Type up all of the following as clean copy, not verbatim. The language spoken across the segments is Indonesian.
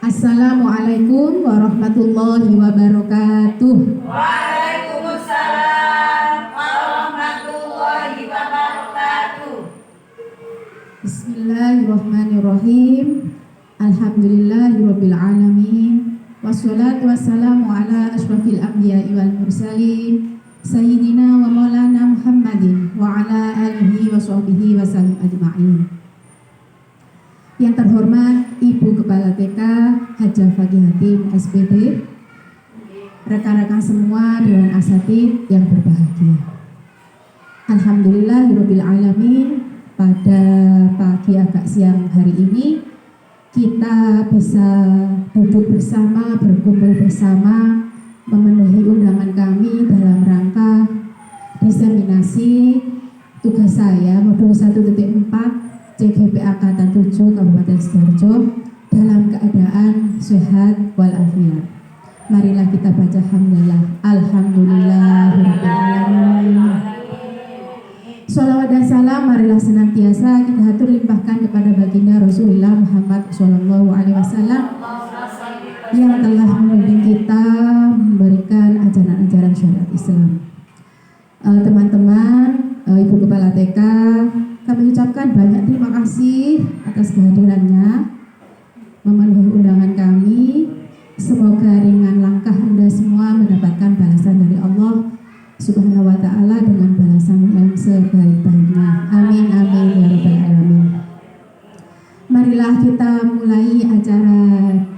Assalamualaikum warahmatullahi wabarakatuh. Waalaikumsalam warahmatullahi wabarakatuh. Bismillahirrahmanirrahim. Alhamdulillahirabbil alamin. Wassalatu wassalamu ala asyrafil anbiya'i wal mursalin sayyidina wa maulana Muhammadin wa ala alihi wa sahbihi wa sallam ajma'in. Yang terhormat Ibu Kepala TK Hajah Fakihatim SPD, rekan-rekan semua Dewan Asatidz yang berbahagia. Alhamdulillahirabbil alamin, pada pagi agak siang hari ini kita bisa duduk bersama, berkumpul bersama, memenuhi undangan kami dalam rangka diseminasi tugas saya modul 1.4 CGP Angkatan 7 Kabupaten Sidoarjo dalam keadaan sehat walafiat. Marilah kita baca hamdalah. Alhamdulillahirrahmanirrahim. Sholawat dan salam marilah senantiasa kita atur limpahkan kepada baginda Rasulullah Muhammad SAW yang telah membimbing kita memberikan ajaran-ajaran syariat Islam. Teman-teman, Ibu Kepala TK, kami ucapkan banyak terima kasih atas kehadirannya memenuhi undangan kami. Semoga ringan langkah Anda semua mendapatkan balasan dari Allah Subhanahu wa Ta'ala dengan balasan yang sebaik-baiknya. Amin amin ya rabbal alamin. Marilah kita mulai acara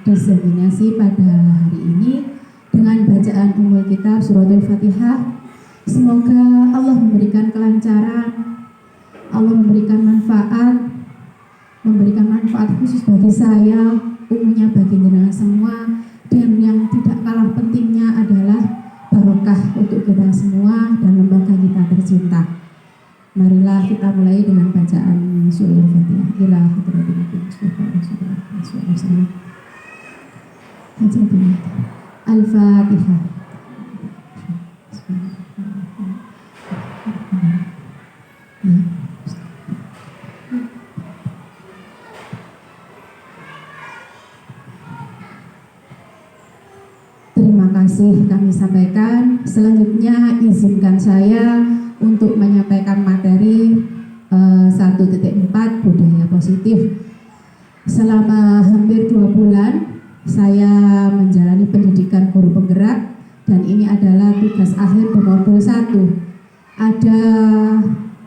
diseminasi pada hari ini dengan bacaan Ummul Kitab Suratul Fatihah. Semoga Allah memberikan kelancaran, Allah memberikan manfaat khusus bagi saya, umumnya bagi jenengan semua, dan yang tidak kalah pentingnya adalah barokah untuk kita semua dan lembaga kita tercinta. Marilah kita mulai dengan bacaan surah Fatihah. Ila hadratin Nabi Mustafa Rasulullah SAW. Al-Fatihah. Terima kasih kami sampaikan. Selanjutnya izinkan saya untuk menyampaikan materi 1.4 budaya positif. Selama hampir 2 bulan saya menjalani pendidikan guru penggerak dan ini adalah tugas akhir di modul 1. Ada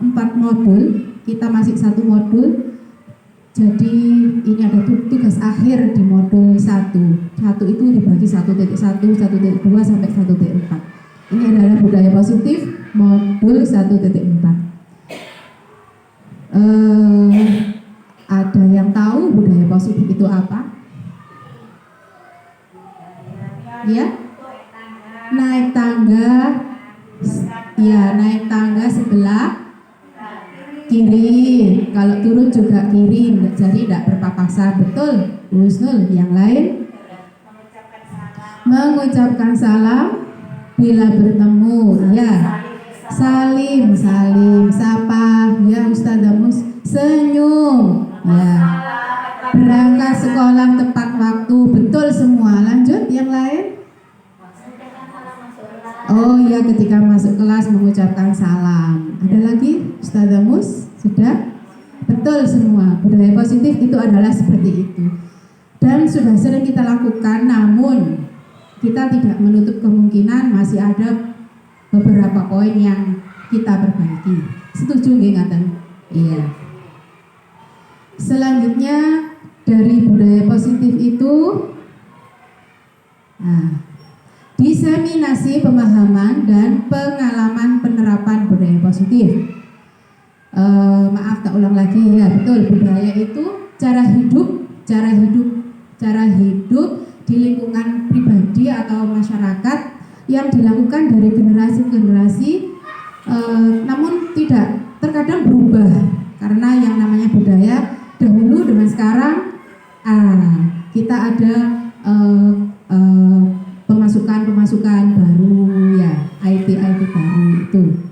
4 modul, kita masih 1 modul. Jadi ini ada tugas akhir di modul 1. 1 itu dibagi 1.1, 1.2 sampai 1.4. Ini adalah budaya positif modul 1.4. Ada yang tahu budaya positif itu apa? Ya? Naik tangga. Ya, naik tangga sebelah kiri, kalau turun juga kiri, jadi tidak berpapasan. Betul, Husnul. Yang lain? Mengucapkan salam bila bertemu. Ya, salim, sapa. Ya, Ustazah Mus, senyum. Ya, berangkat sekolah tepat waktu. Betul semua. Lanjut, yang lain? Oh iya, ketika masuk kelas mengucapkan salam. Ada lagi, Ustazah Mus? Sudah? Betul semua. Budaya positif itu adalah seperti itu. Dan sudah sering kita lakukan, namun kita tidak menutup kemungkinan masih ada beberapa poin yang kita perbaiki. Setuju nggih ngaten? Iya. Selanjutnya dari budaya positif itu diseminasi pemahaman dan pengalaman penerapan budaya positif. Maaf, tak ulang lagi ya. Betul, budaya itu cara hidup di lingkungan pribadi atau masyarakat yang dilakukan dari generasi ke generasi, namun tidak terkadang berubah karena yang namanya budaya dahulu dengan sekarang kita ada pemasukan baru ya, IT baru itu.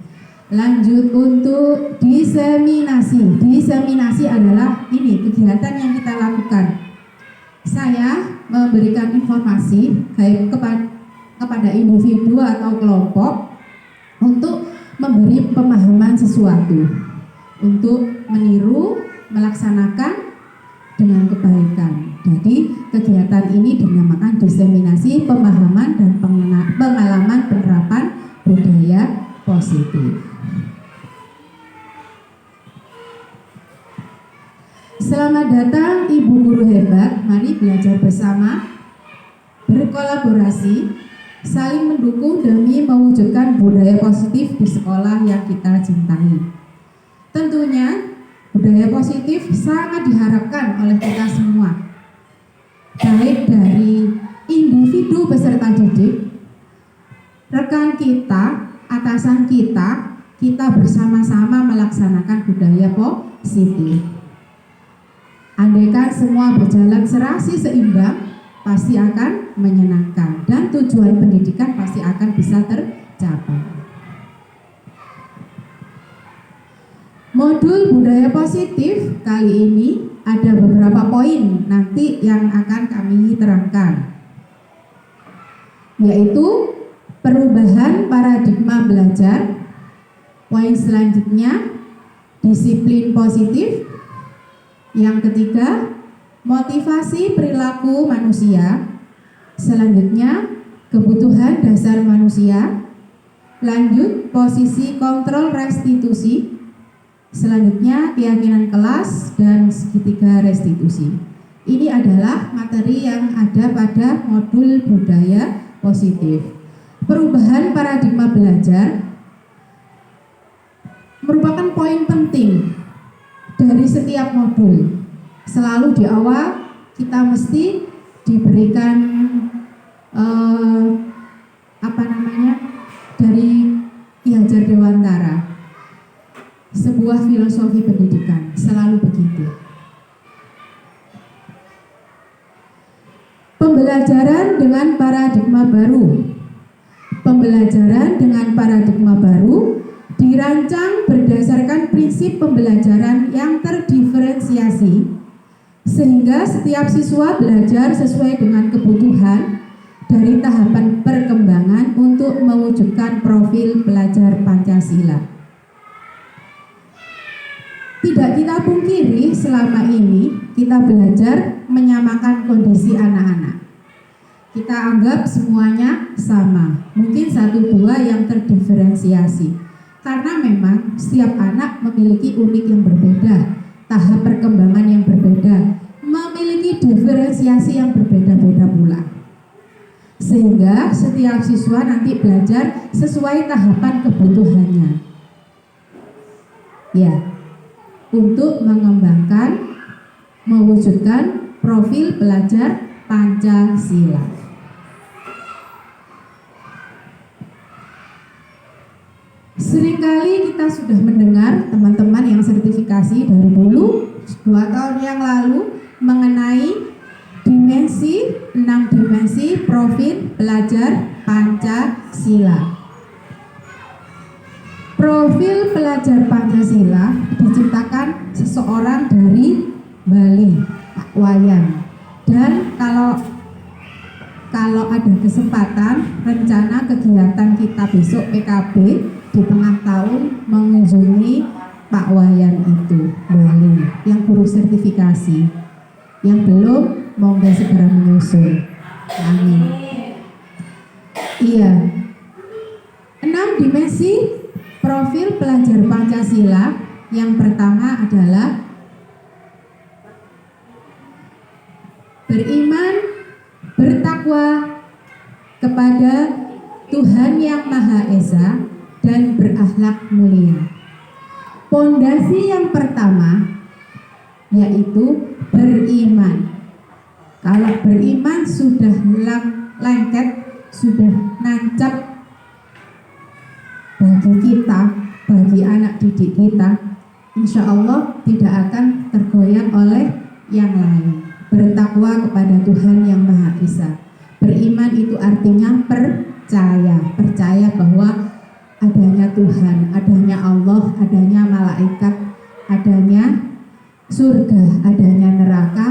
Lanjut untuk diseminasi. Diseminasi adalah ini kegiatan yang kita lakukan. Saya memberikan informasi baik kepada individu atau kelompok untuk memberi pemahaman sesuatu, untuk meniru, melaksanakan dengan kebaikan. Jadi kegiatan ini dinamakan diseminasi pemahaman dan pengalaman penerapan budaya positif. Selamat datang Ibu Guru hebat, mari belajar bersama, berkolaborasi, saling mendukung demi mewujudkan budaya positif di sekolah yang kita cintai. Tentunya budaya positif sangat diharapkan oleh kita semua, baik dari individu peserta didik, rekan kita, atasan kita bersama-sama melaksanakan budaya positif. Andaikan semua berjalan serasi seimbang, pasti akan menyenangkan dan tujuan pendidikan pasti akan bisa tercapai. Modul budaya positif kali ini ada beberapa poin nanti yang akan kami terangkan, yaitu perubahan paradigma belajar. Poin selanjutnya disiplin positif. Yang ketiga, motivasi perilaku manusia. Selanjutnya, kebutuhan dasar manusia. Lanjut, posisi kontrol restitusi. Selanjutnya, keyakinan kelas dan segitiga restitusi. Ini adalah materi yang ada pada modul budaya positif. Perubahan paradigma belajar merupakan poin penting dari setiap modul. Selalu di awal kita mesti diberikan dari Ki Hajar Dewantara, sebuah filosofi pendidikan, selalu begitu. Pembelajaran dengan paradigma baru. Pembelajaran dengan paradigma baru dirancang berdasarkan prinsip pembelajaran yang terdiferensiasi, sehingga setiap siswa belajar sesuai dengan kebutuhan dari tahapan perkembangan untuk mewujudkan profil pelajar Pancasila. Tidak kita pungkiri, selama ini kita belajar menyamakan kondisi anak-anak. Kita anggap semuanya sama, mungkin satu dua yang terdiferensiasi. Karena memang setiap anak memiliki unik yang berbeda, tahap perkembangan yang berbeda, memiliki diferensiasi yang berbeda-beda pula. Sehingga setiap siswa nanti belajar sesuai tahapan kebutuhannya. Ya, untuk mengembangkan, mewujudkan profil pelajar Pancasila. Seringkali kita sudah mendengar teman-teman yang sertifikasi dari dulu 2 tahun yang lalu mengenai 6 dimensi profil pelajar Pancasila. Profil pelajar Pancasila diciptakan seseorang dari Bali, Pak Wayan. Dan kalau ada kesempatan, rencana kegiatan kita besok PKB di tengah tahun mengunjungi Pak Wayan itu, Bali, yang guru sertifikasi. Yang belum, monggo segera menyusul. Amin. Iya. 6 dimensi profil pelajar Pancasila. Yang pertama adalah beriman, bertakwa kepada Tuhan Yang Maha Esa dan berakhlak mulia. Pondasi yang pertama yaitu beriman. Kalau beriman sudah lengket, sudah nancap bagi kita, bagi anak didik kita, insya Allah tidak akan tergoyang oleh yang lain. Bertakwa kepada Tuhan Yang Maha Esa. Beriman itu artinya percaya bahwa adanya Tuhan, adanya Allah, adanya malaikat, adanya surga, adanya neraka,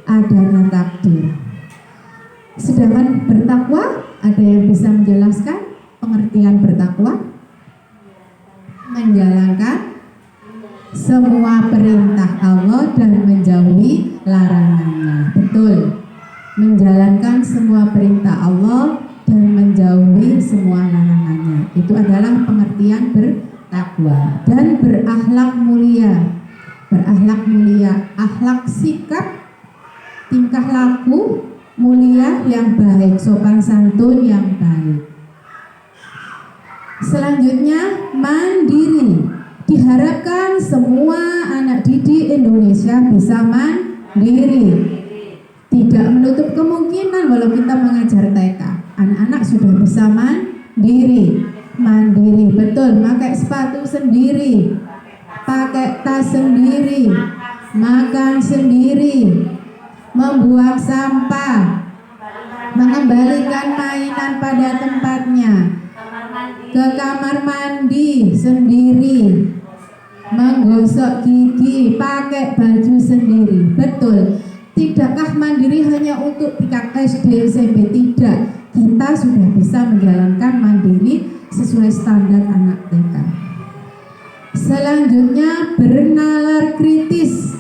adanya takdir. dengan bertakwa? Ada yang bisa menjelaskan pengertian bertakwa? Menjalankan semua perintah Allah dan menjauhi larangannya. Betul. Menjalankan semua perintah Allah dan menjauhi semua larangannya. Itu adalah pengertian bertakwa. Dan berakhlak mulia. Berakhlak mulia, akhlak sikap, tingkah laku mulia yang baik, sopan santun yang baik. Selanjutnya, mandiri. Diharapkan semua anak didik Indonesia bisa mandiri. Tidak menutup kemungkinan walau kita mengajar TK, anak-anak sudah bisa mandiri. Mandiri, betul, pakai sepatu sendiri, pakai tas sendiri, makan sendiri, membuang sampah, mengembalikan mainan pada tempatnya, ke kamar mandi sendiri, menggosok gigi, pakai baju sendiri. Betul. Tidakkah mandiri hanya untuk tingkat SD, SMP? Tidak. Kita sudah bisa menjalankan mandiri sesuai standar anak TK. Selanjutnya, bernalar kritis.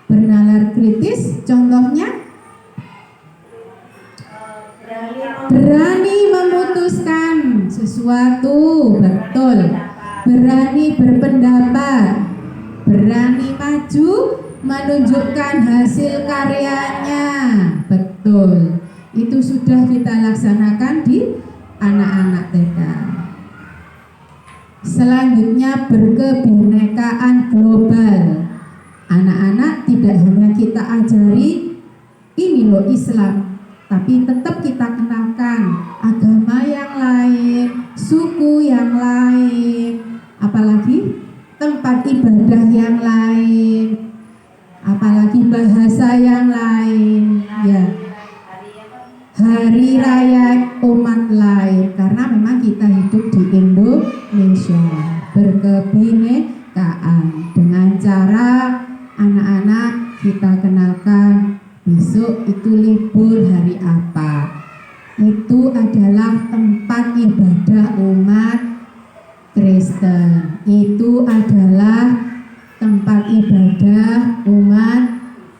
Bernalar kritis contohnya berani memutuskan sesuatu, betul. Berani berpendapat, berani maju menunjukkan hasil karyanya, betul. Itu sudah kita laksanakan di anak-anak TK. Selanjutnya, berkebinekaan global. Anak-anak tidak hanya kita ajari ini loh Islam, tapi tetap kita kenalkan agama yang lain, suku yang lain, apalagi tempat ibadah yang lain, apalagi bahasa yang lain, ya, hari raya umat lain, karena memang kita hidup di Indonesia. Berkebinekaan dengan cara anak-anak kita kenalkan besok itu libur hari apa. Itu adalah tempat ibadah umat Kristen. Itu adalah tempat ibadah umat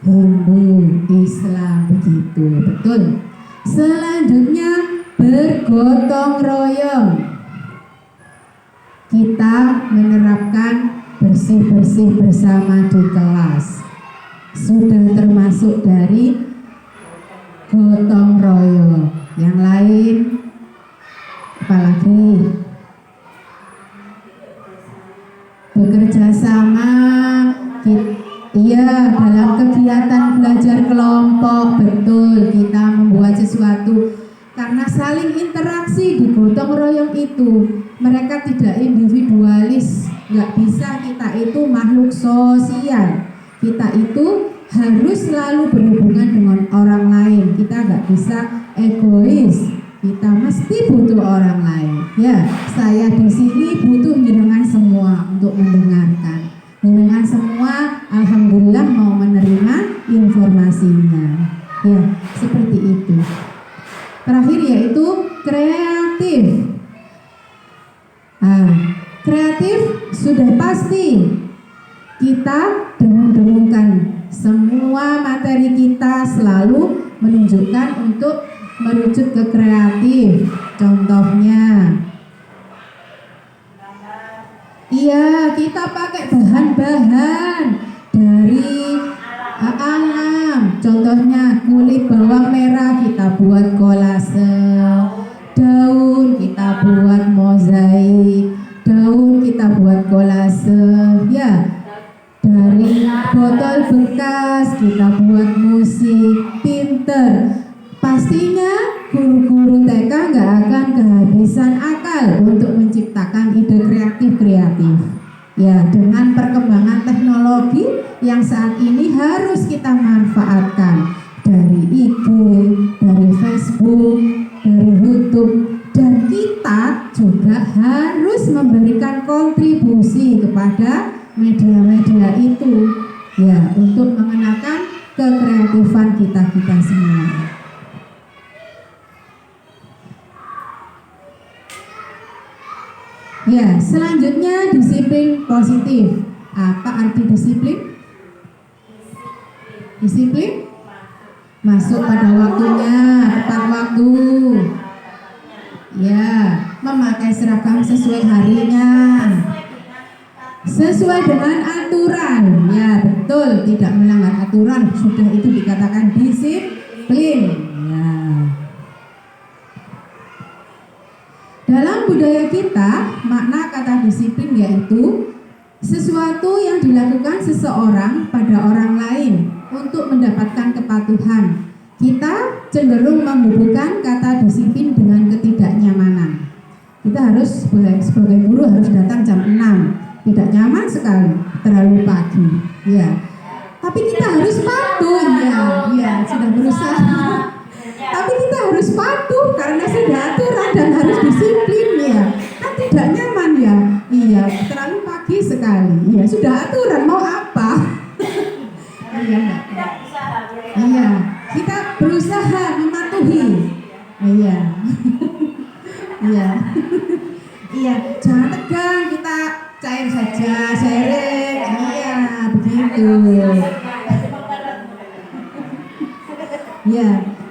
Hindu, Islam, begitu, betul. Selanjutnya, bergotong royong. Kita menerapkan bersih-bersih bersama di kelas. Sudah termasuk dari gotong royong. Yang lain apalagi? Bekerja sama, iya, dalam kegiatan belajar kelompok, betul, kita membuat sesuatu karena saling interaksi di gotong royong itu. Mereka tidak individualis, nggak bisa, kita itu makhluk sosial. Kita itu harus selalu berhubungan dengan orang lain. Kita nggak bisa egois. Kita mesti butuh orang lain. Ya, saya di sini butuh jenengan semua untuk mendengarkan. Jenengan semua, alhamdulillah mau menerima informasinya. Ya, seperti itu. Terakhir yaitu kreatif. Kreatif sudah pasti kita dengung-dengungkan. Semua materi kita selalu menunjukkan untuk merujuk ke kreatif. Contohnya, iya, kita pakai bahan-bahan dari alam. Contohnya kulit bawang merah kita buat kolase, daun kita buat mozaik, daun kita buat kolase, ya. Dari botol bekas kita buat musik. Pinter. Pastinya guru-guru TK nggak akan kehabisan akal untuk menciptakan ide kreatif. Ya, dengan perkembangan teknologi yang saat ini harus kita manfaatkan, dari IG, dari Facebook, dari YouTube, dan kita juga harus memberikan kontribusi kepada media-media itu, ya, untuk mengenalkan kekreatifan kita semua. Ya, selanjutnya disiplin positif. Apa arti disiplin? Disiplin masuk pada waktunya, tepat waktu. Ya, memakai seragam sesuai harinya, sesuai dengan aturan. Ya, betul, tidak melanggar aturan, sudah itu dikatakan disiplin. Ya. Dalam budaya kita, makna kata disiplin yaitu sesuatu yang dilakukan seseorang pada orang lain untuk mendapatkan kepatuhan. Kita cenderung menghubungkan kata disiplin dengan ketidaknyamanan. Kita harus sebagai guru harus datang jam 6. Tidak nyaman sekali, terlalu pagi. Ya. Tapi kita harus patuh. Ya, sudah berusaha. Tapi kita harus patuh karena sudah aturan dan harus disiplin ya. Kan tidak nyaman ya. Iya, terlalu pagi sekali. Iya, sudah aturan mau apa? Iya. Iya, kita berusaha mematuhi. Iya. Iya. Iya, jangan tegang, kita cair saja, sharing. Iya, begitu.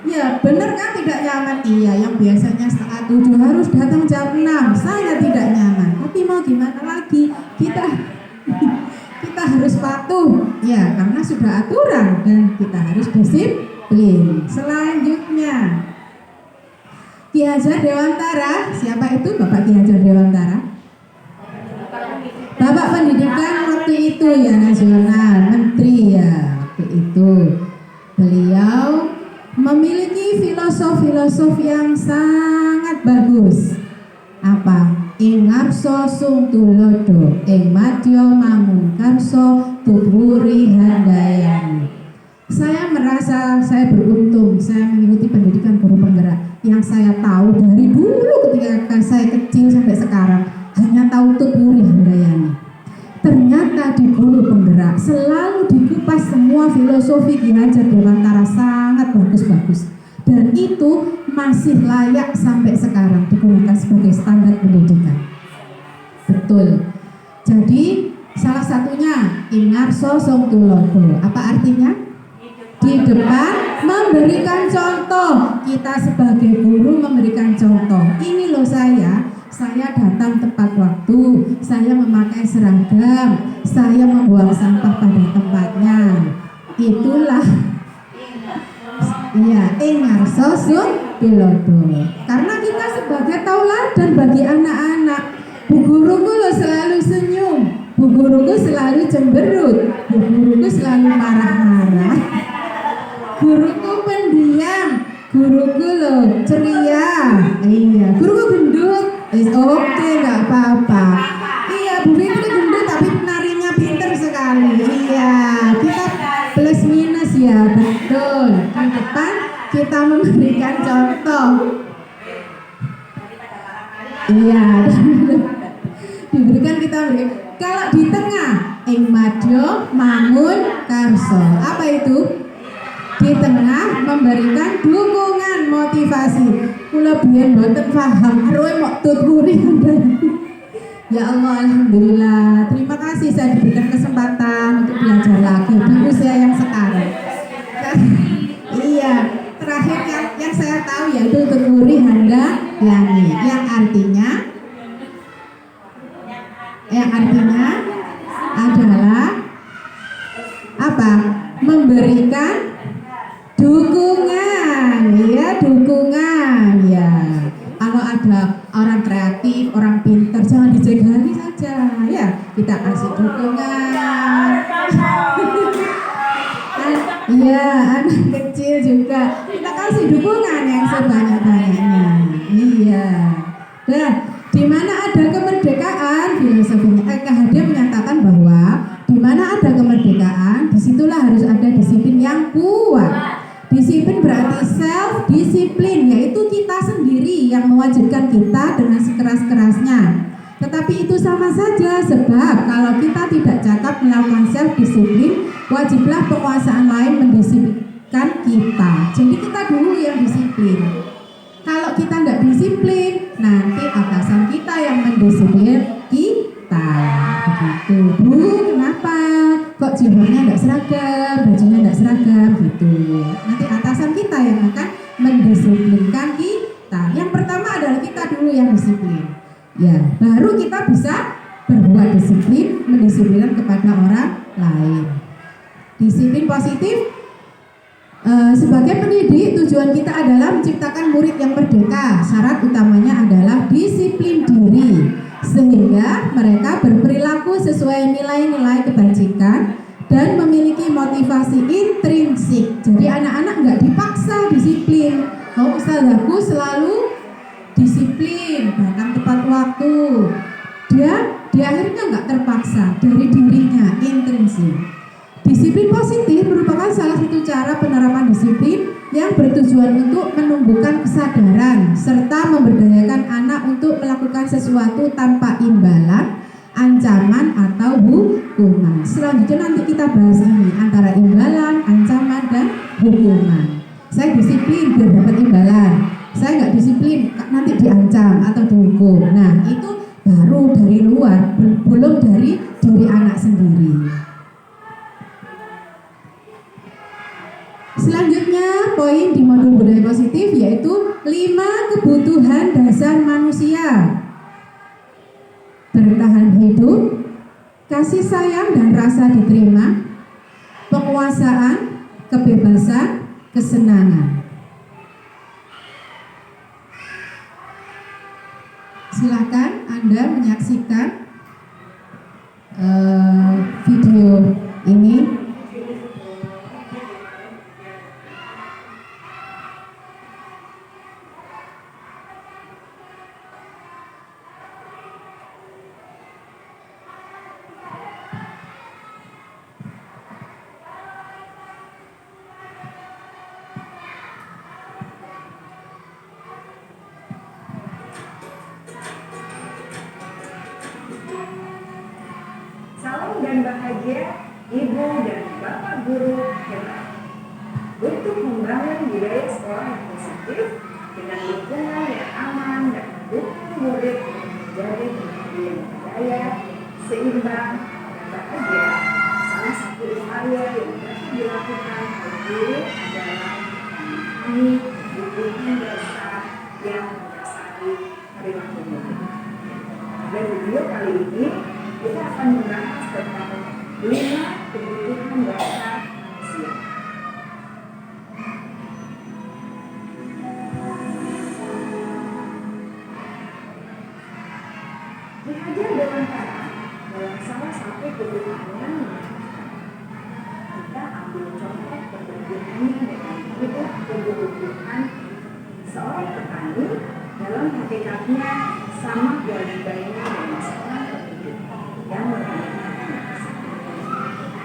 Ya, benar kan tidak nyaman? Iya, yang biasanya setengah 7 harus datang jam 6. Saya tidak nyaman. Tapi mau gimana lagi? Kita harus patuh. Ya, karena sudah aturan dan kita harus disiplin. Selanjutnya, Ki Hajar Dewantara. Siapa itu Bapak Ki Hajar Dewantara? Bapak Pendidikan waktu itu ya, nasional, menteri ya waktu itu. Beliau memiliki filosof yang sangat bagus. Apa? Ing ngarsa sung tulodo, ing madya mamungkarsa tuburi handayani. Saya merasa saya beruntung, saya mengikuti pendidikan guru penggerak. Yang saya tahu dari dulu ketika saya kecil sampai sekarang hanya tahu tuburi handayani. Ternyata di guru penggerak selalu dikupas semua filosofi Ki Hajar Dewantara sangat bagus-bagus. Dan itu masih layak sampai sekarang digunakan sebagai standar pendidikan. Betul. Jadi salah satunya ingarso song tulodo. Apa artinya? Di depan memberikan contoh. Kita sebagai guru memberikan contoh. Ini loh saya datang tepat waktu, saya memakai seragam, saya membuang sampah pada tempatnya. Itulah iya, ingarso sung tulodo. Karena kita sebagai tauladan bagi anak-anak. Bu guruku lo selalu senyum, bu guruku selalu cemberut, bu guruku selalu marah-marah. Guruku pendiam, guruku lo ceria. Iya, guruku gendut. Oke, nggak apa-apa. Iya, Bu Fitri gendut tapi penarinya pinter sekali. Iya, kita plus minus ya, betul. Di depan kita memberikan contoh. Iya, diberikan kita berikan. Kalau di tengah, ing madya mangun karso. Apa itu? Di tengah memberikan dukungan, motivasi. Kula biyen mboten paham, aruwe mok tuturi. Ya Allah, alhamdulillah. Terima kasih saya diberikan kesempatan untuk belajar lagi di usia yang sekarang. Iya, terakhir yang saya tahu yaitu tuturi handayani, yang artinya adalah apa? Memberikan dukungan, ya dukungan, ya. Kalau ada orang kreatif, orang pintar, jangan dijegali saja, ya. Kita kasih dukungan. Iya, anak kecil juga kita kasih dukungan yang sebanyak-banyaknya. Iya. Nah, di mana ada kemerdekaan, filosofinya KHD menyatakan bahwa di mana ada kemerdekaan, disitulah harus ada disiplin yang kuat. Disiplin berarti self disiplin, yaitu kita sendiri yang mewajibkan kita dengan sekeras-kerasnya. Tetapi itu sama saja, sebab kalau kita tidak cakap melakukan self disiplin, wajiblah penguasaan lain mendisiplinkan kita. Jadi kita dulu yang disiplin. Kalau kita nggak disiplin, nanti atasan kita yang mendisiplin kita. Begitu, Bu. Kenapa? Kok jilbabnya nggak seragam, bajunya nggak seragam, gitu. Nanti atasan kita yang akan mendisiplinkan kita. Yang pertama adalah kita dulu yang disiplin. Ya, baru kita bisa berbuat disiplin, mendisiplinkan kepada orang lain. Disiplin positif. Sebagai pendidik, tujuan kita adalah menciptakan murid yang merdeka. Syarat utamanya adalah disiplin diri, sehingga mereka berperilaku sesuai nilai-nilai kebajikan dan memiliki motivasi intrinsik. Jadi anak-anak nggak dipaksa disiplin. Oh, ustazahku selalu disiplin, datang tepat waktu. Dia akhirnya nggak terpaksa, dari dirinya, intrinsik. Disiplin positif merupakan salah satu cara penerapan disiplin yang bertujuan untuk menumbuhkan kesadaran serta memberdayakan anak untuk melakukan sesuatu tanpa imbalan, ancaman, atau hukuman. Selanjutnya nanti kita bahas ini antara imbalan, ancaman, dan hukuman. Saya disiplin biar dapat imbalan, saya nggak disiplin nanti diancam atau dihukum. Nah, itu baru dari luar, belum dari diri anak sendiri. Selanjutnya poin di modul budaya positif yaitu 5 kebutuhan dasar manusia: bertahan hidup, kasih sayang dan rasa diterima, penguasaan, kebebasan, kesenangan. Silakan Anda menyaksikan video ini. Salam dan bahagia Ibu dan Bapak Guru hebat. Untuk membangun budaya sekolah yang positif dengan lingkungan yang aman dan mendukung murid menjadi pribadi yang berdaya, seimbang, dan bahagia, salah satu upaya yang dapat dilakukan oleh guru adalah memahami kebutuhan dasar yang mendasari perilaku murid. Pada video kali ini kita akan membahas tentang 5 kebutuhan dasar manusia. Dihajar dengan cara dalam salah satu kebutuhannya kita ambil contoh perbandingannya dengan hidup kebutuhan seorang petani. Dalam hakikatnya sama kewajibannya dengan seorang penduduk yang memiliki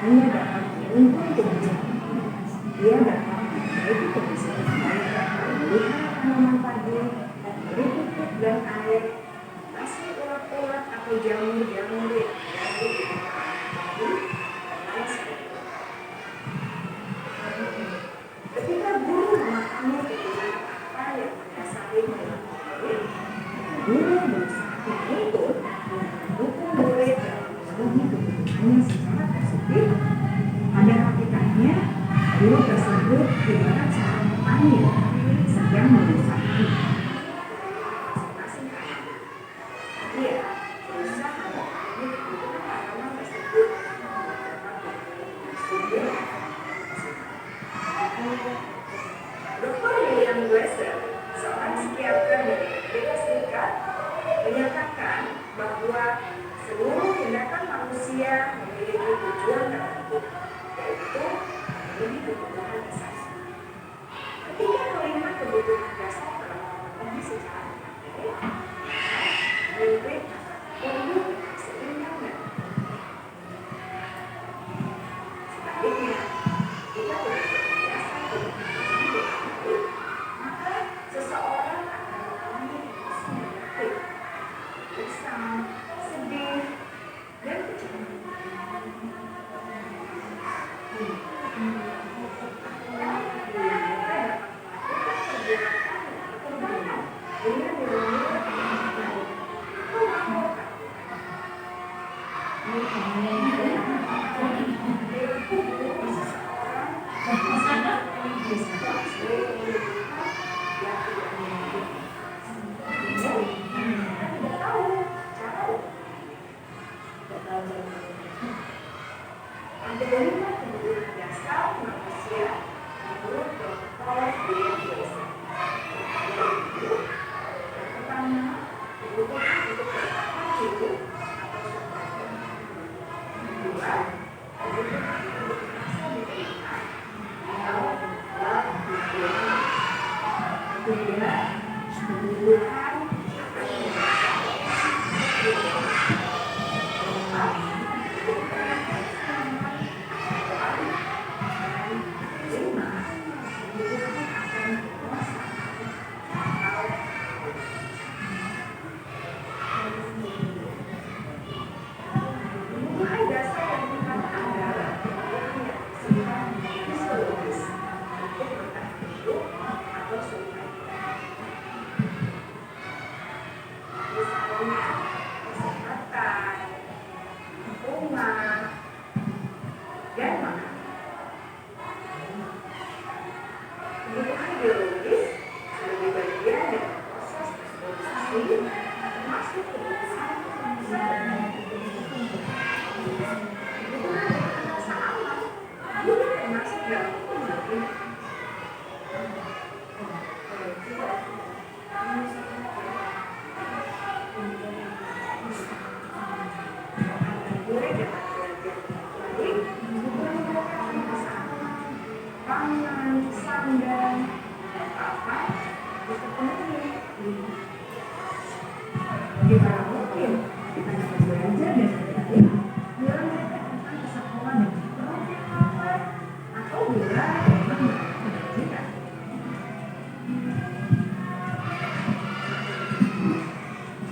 hanya dapat menunjukkan kebutuhan. Dia dapat memiliki kebutuhan melihat tanaman padi, memberi pupuk dan air, kasih ulat-ulat atau jamur-jamur yang ada di padi, dan sebagainya. Ketika guru memahami kebutuhan apa yang mendasari perilaku murid, guru berusaha untuk mendukung murid dan memenuhi kebutuhannya secara positif. Pada hakikatnya, guru tersebut ibarat seorang petani sedang merusak masing-masing tanaman. Dia berusaha memenuhi kebutuhan tanaman tersebut Dr. William Glasser, seorang psikiater dari Amerika Serikat, menyatakan bahwa seluruh tindakan manusia memiliki tujuan tertentu, yaitu memenuhi kebutuhan dasar. Ketika kelima kebutuhan dasar telah terpenuhi secara materi, murid tumbuh dengan seimbang dan sebaliknya, jika tidak terbiasa kebutuhan baik, maka seseorang akan mengalami emosi negatif, risau, sedih, dan kecewa. Mereka dapat melakukan perbuatan yang bertentangan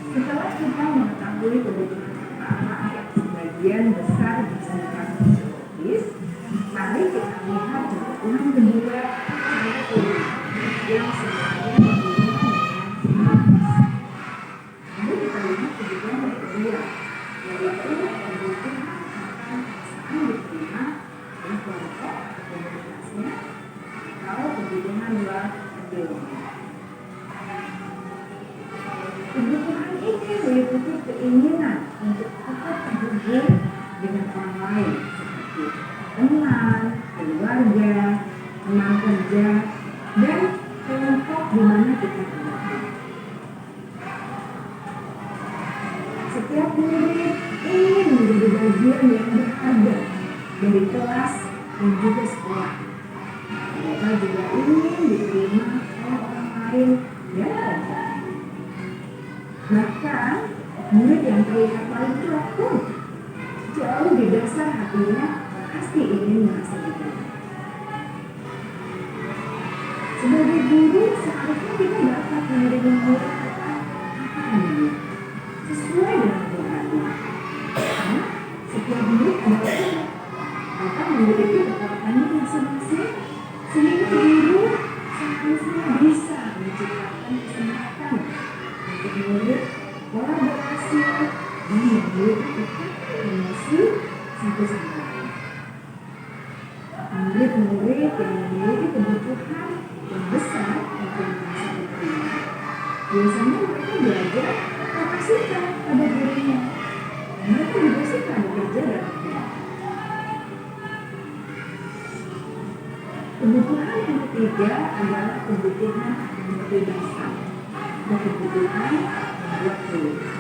Setelah kita mengetahui kebutuhan pertama yang sebagian besar bersifat fisiologis, mari kita lihat kebutuhan kedua sampai kelima yang sebenarnya berhubungan dengan psikologis. Mari kita lihat kebutuhan yang kedua, yaitu kebutuhan akan perasaan diterima dan kelompok komunitasnya atau kebutuhan luar environment. Kebutuhan ini meliputi keinginan untuk tetap terhubung dengan orang lain seperti teman, keluarga, teman kerja, dan kelompok di mana kita berada. Setiap murid ingin menjadi bagian yang berharga dari kelas dan juga sekolah. Mereka juga ingin diterima oleh orang lain dan kelompok. Bahkan murid yang terlihat paling cuek pun jauh di dasar hatinya pasti ingin merasa diterima. Sebagai guru seharusnya kita dapat menerima murid apa adanya, sesuai dengan kebutuhannya. Karena setiap murid adalah unik, maka memiliki kekuatannya masing-masing, sehingga guru seharusnya bisa menciptakan kesempatan untuk murid kolaborasi dan membuat ikatan emosi satu sama lain. Murid-murid yang memiliki kebutuhan yang besar untuk merasa diterima, biasanya mereka belajar kapasitas pada dirinya. Mereka juga suka bekerja dalam kelompok. Kebutuhan yang ketiga adalah kebutuhan kebebasan dan kebutuhan membuat pilihan.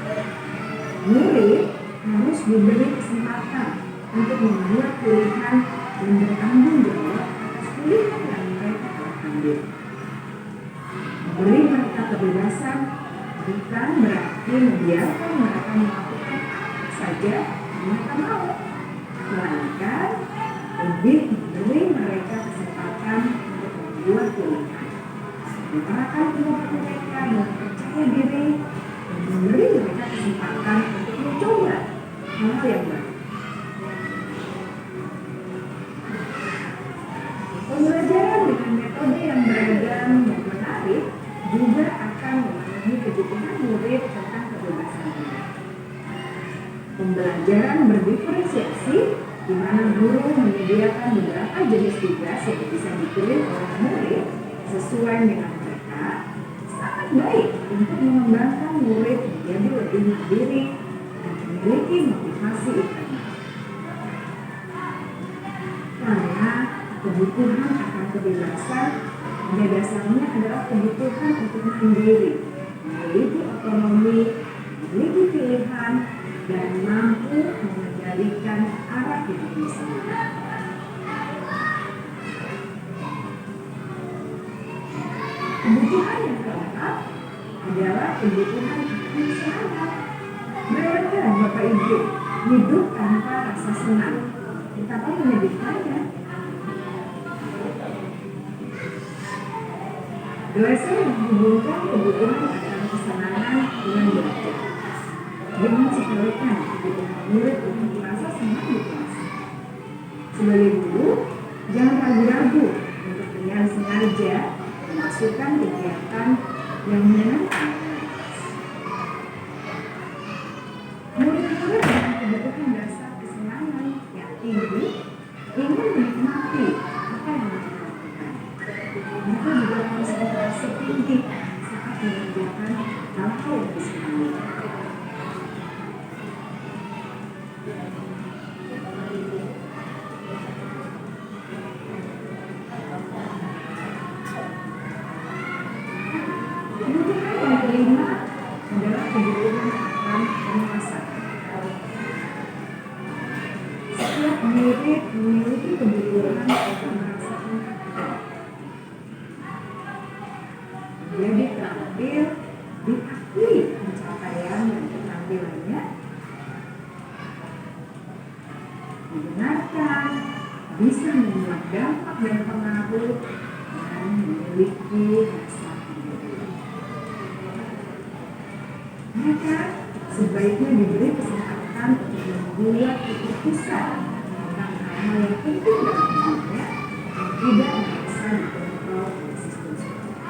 Murid harus diberi kesempatan untuk membuat pilihan dan bertanggung jawab atas pilihan yang mereka telah ambil. Memberi mereka kebebasan bukan berarti membiarkan mereka melakukan apa saja yang mereka mau, melainkan lebih memberi mereka kesempatan untuk membuat pilihan, mengarahkan kelompok mereka dengan percaya diri, dan memberi mereka kesempatan untuk mencoba hal yang baru. Pembelajaran dengan metode yang beragam dan menarik juga akan memenuhi kebutuhan murid tentang kebebasan ini. Pembelajaran berdiferensiasi di mana guru menyediakan beberapa jenis tugas yang bisa dipilih oleh murid sesuai dengan mereka, sangat baik untuk mengembangkan murid menjadi lebih mandiri dan memiliki motivasi internal. Karena kebutuhan akan kebebasan pada dasarnya adalah kebutuhan untuk mandiri, memiliki otonomi, memiliki pilihan, dan mampu mengendalikan arah hidupnya sendiri. Kebutuhan yang keempat adalah kebutuhan akan semangat. Bayangkan Bapak Ibu, hidup tanpa rasa senang, betapa menyedihkannya. Dosen menghubungkan kebutuhan akan kesenangan dengan belajar. Dia menceritakan kebutuhan murid untuk merasa senang di kelas. Sebagai guru, jangan ragu-ragu untuk dengan sengaja memasukkan kegiatan yang menyenangkan. Murid-murid dengan kebutuhan dasar kesenangan yang tinggi ingin menikmati apa yang mereka lakukan. Mereka juga konsentrasi tinggi saat mengerjakan hal-hal yang disenangi. Kebutuhan yang kelima adalah kebutuhan akan penguasaan. Setiap murid memiliki kebutuhan untuk merasakan kekuatan. Menjadi terampil, diakui pencapaian dan keterampilannya, dibenarkan, bisa membuat dampak dan pengaruh, dan memiliki rasa diri. Mereka sebaiknya diberi kesempatan untuk membuat keputusan tentang hal-hal yang penting dalam hidupnya dan tidak merasa dikontrol oleh sistem sekolah.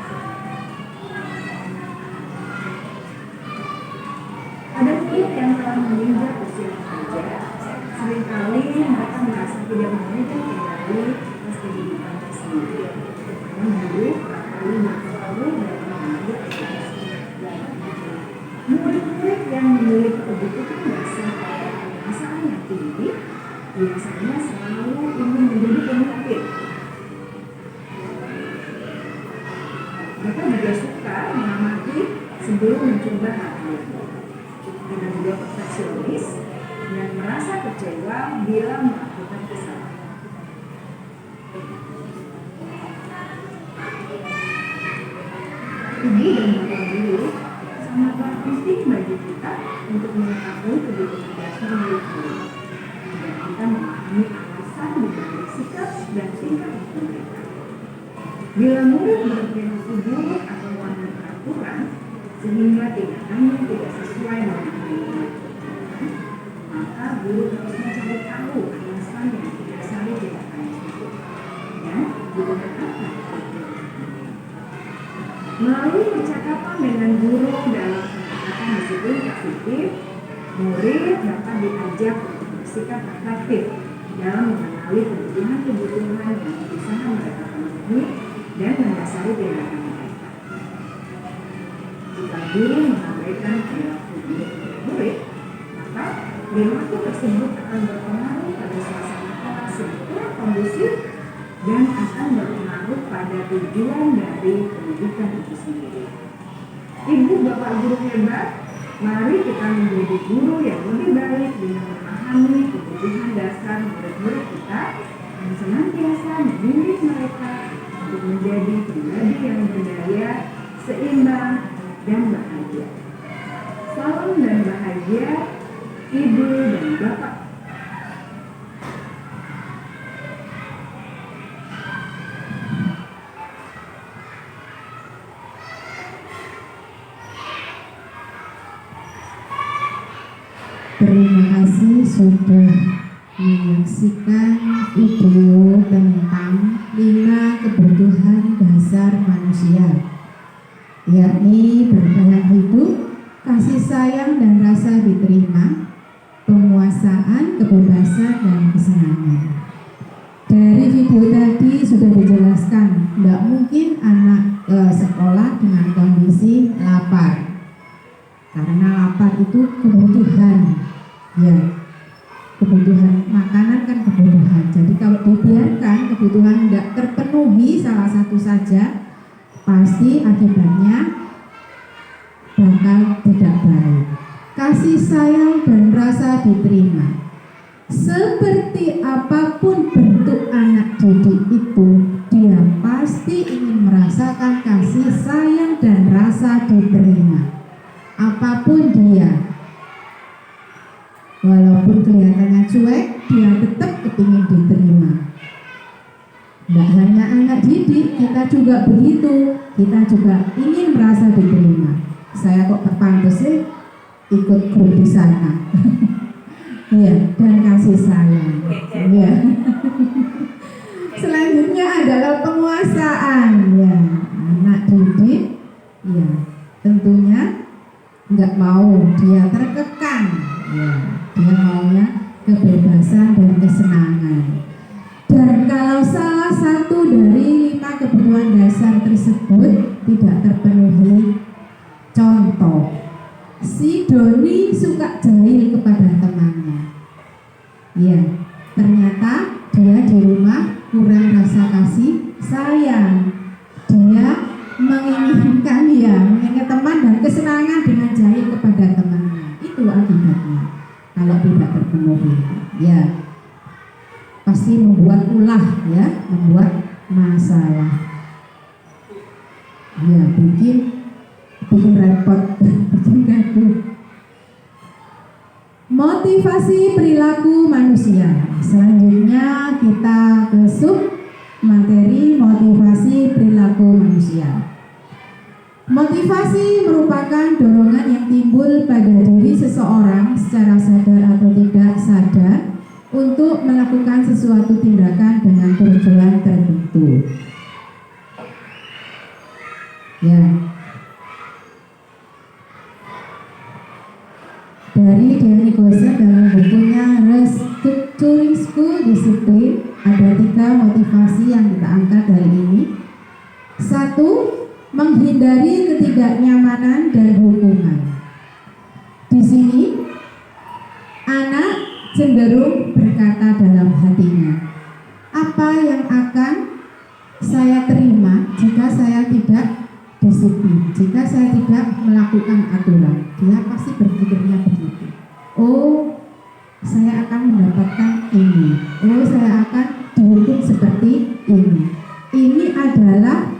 Ada murid yang telah menginjak usia remaja, seringkali mereka merasa tidak memegang kendali atas kehidupannya sendiri. Karena guru kerap kali berpengaruh dan mengambil edukasi. Murid-murid yang memiliki kebutuhan dasar atau penguasaan yang tinggi biasanya selalu ingin menjadi pemimpin. Mereka juga suka mengamati sebelum mencoba hal-hal baru. Mereka juga perfeksionis dan merasa kecewa bila melakukan kesalahan. Ibu dan bapak guru sangatlah penting bagi kita untuk mengetahui kebutuhan dasar murid guru agar kita memahami alasan dibalik sikap dan tingkah laku mereka. Bila murid berperilaku buruk atau melanggar peraturan sehingga tindakannya tidak sesuai dengan apa yang dilakukan, maka guru harus mencari tahu alasan yang didasari tindakan tersebut dan gubernur apa. Melalui percakapan dengan guru dalam pendekatan disiplin positif, murid dapat diajak untuk bersikap reflektif dalam mengenali kebutuhan-kebutuhan yang berusaha mereka penuhi dan mendasari tindakan mereka. Jika guru mengabaikan perilaku murid, maka perilaku tersebut akan berpengaruh pada suasana kelas yang kurang kondusif dan akan berpengaruh pada tujuan dari pendidikan itu sendiri. Ibu bapak guru hebat, mari kita menjadi guru yang lebih baik dengan memahami kebutuhan dasar murid-murid kita dan senantiasa membimbing mereka untuk menjadi pribadi yang berdaya, seimbang, dan bahagia. Salam dan bahagia, Ibu dan Bapak. Terima kasih sudah menyaksikan video tentang 5 kebutuhan dasar manusia, yakni bertahan hidup, kasih sayang dan rasa diterima, penguasaan kebebasan dan kesenangan. Dari video tadi sudah dijelaskan, tidak mungkin anak sekolah dengan kondisi lapar, karena lapar itu kebutuhan, ya, kebutuhan makanan kan kebutuhan. Jadi kalau dibiarkan kebutuhan tidak terpenuhi salah satu saja, pasti akibatnya bakal tidak baik. Kasih sayang dan rasa diterima. Seperti apapun bentuk anak didik itu, dia pasti ingin merasakan kasih sayang dan rasa diterima. Apapun dia, walaupun kelihatannya cuek, dia tetap kepingin diterima. Tidak hanya anak didik, kita juga begitu. Kita juga ingin merasa diterima. Saya kok terpantas sih ikut grup di sana. Iya, dan kasih sayang. Iya. Selanjutnya adalah penguasaan, ya. Anak didik, ya, tentunya nggak mau dia terkekang, ya. Dia maunya kebebasan dan kesenangan. Dan kalau salah satu dari 5 kebutuhan dasar tersebut tidak terpenuhi, contoh, si Doni suka jahil kepada temannya. Ya, ternyata dia di rumah kurang rasa kasih sayang. Dia menginginkan teman dan kesenangan dengan jahil kepada temannya. Itu akibatnya kalau tidak terpenuhi. Ya, pasti membuat ulah, ya, membuat masalah. Ya, bikin repot, bikin gaduh. Motivasi perilaku manusia. Selanjutnya kita ke sub materi motivasi perilaku manusia. Motivasi merupakan dorongan yang timbul pada diri seseorang secara sadar atau tidak sadar untuk melakukan sesuatu tindakan dengan tujuan tertentu. Ya. Dari Danny Goser dalam bukunya Restructuring School Discipline, ada 3 motivasi yang kita angkat hari ini. 1. Menghindari ketidaknyamanan dan hukuman. Di sini anak cenderung berkata dalam hatinya, apa yang akan saya terima jika saya tidak disiplin, jika saya tidak melakukan aturan. Dia pasti berpikirnya begitu. Oh, saya akan mendapatkan ini. Oh, saya akan dihukum seperti ini. Ini adalah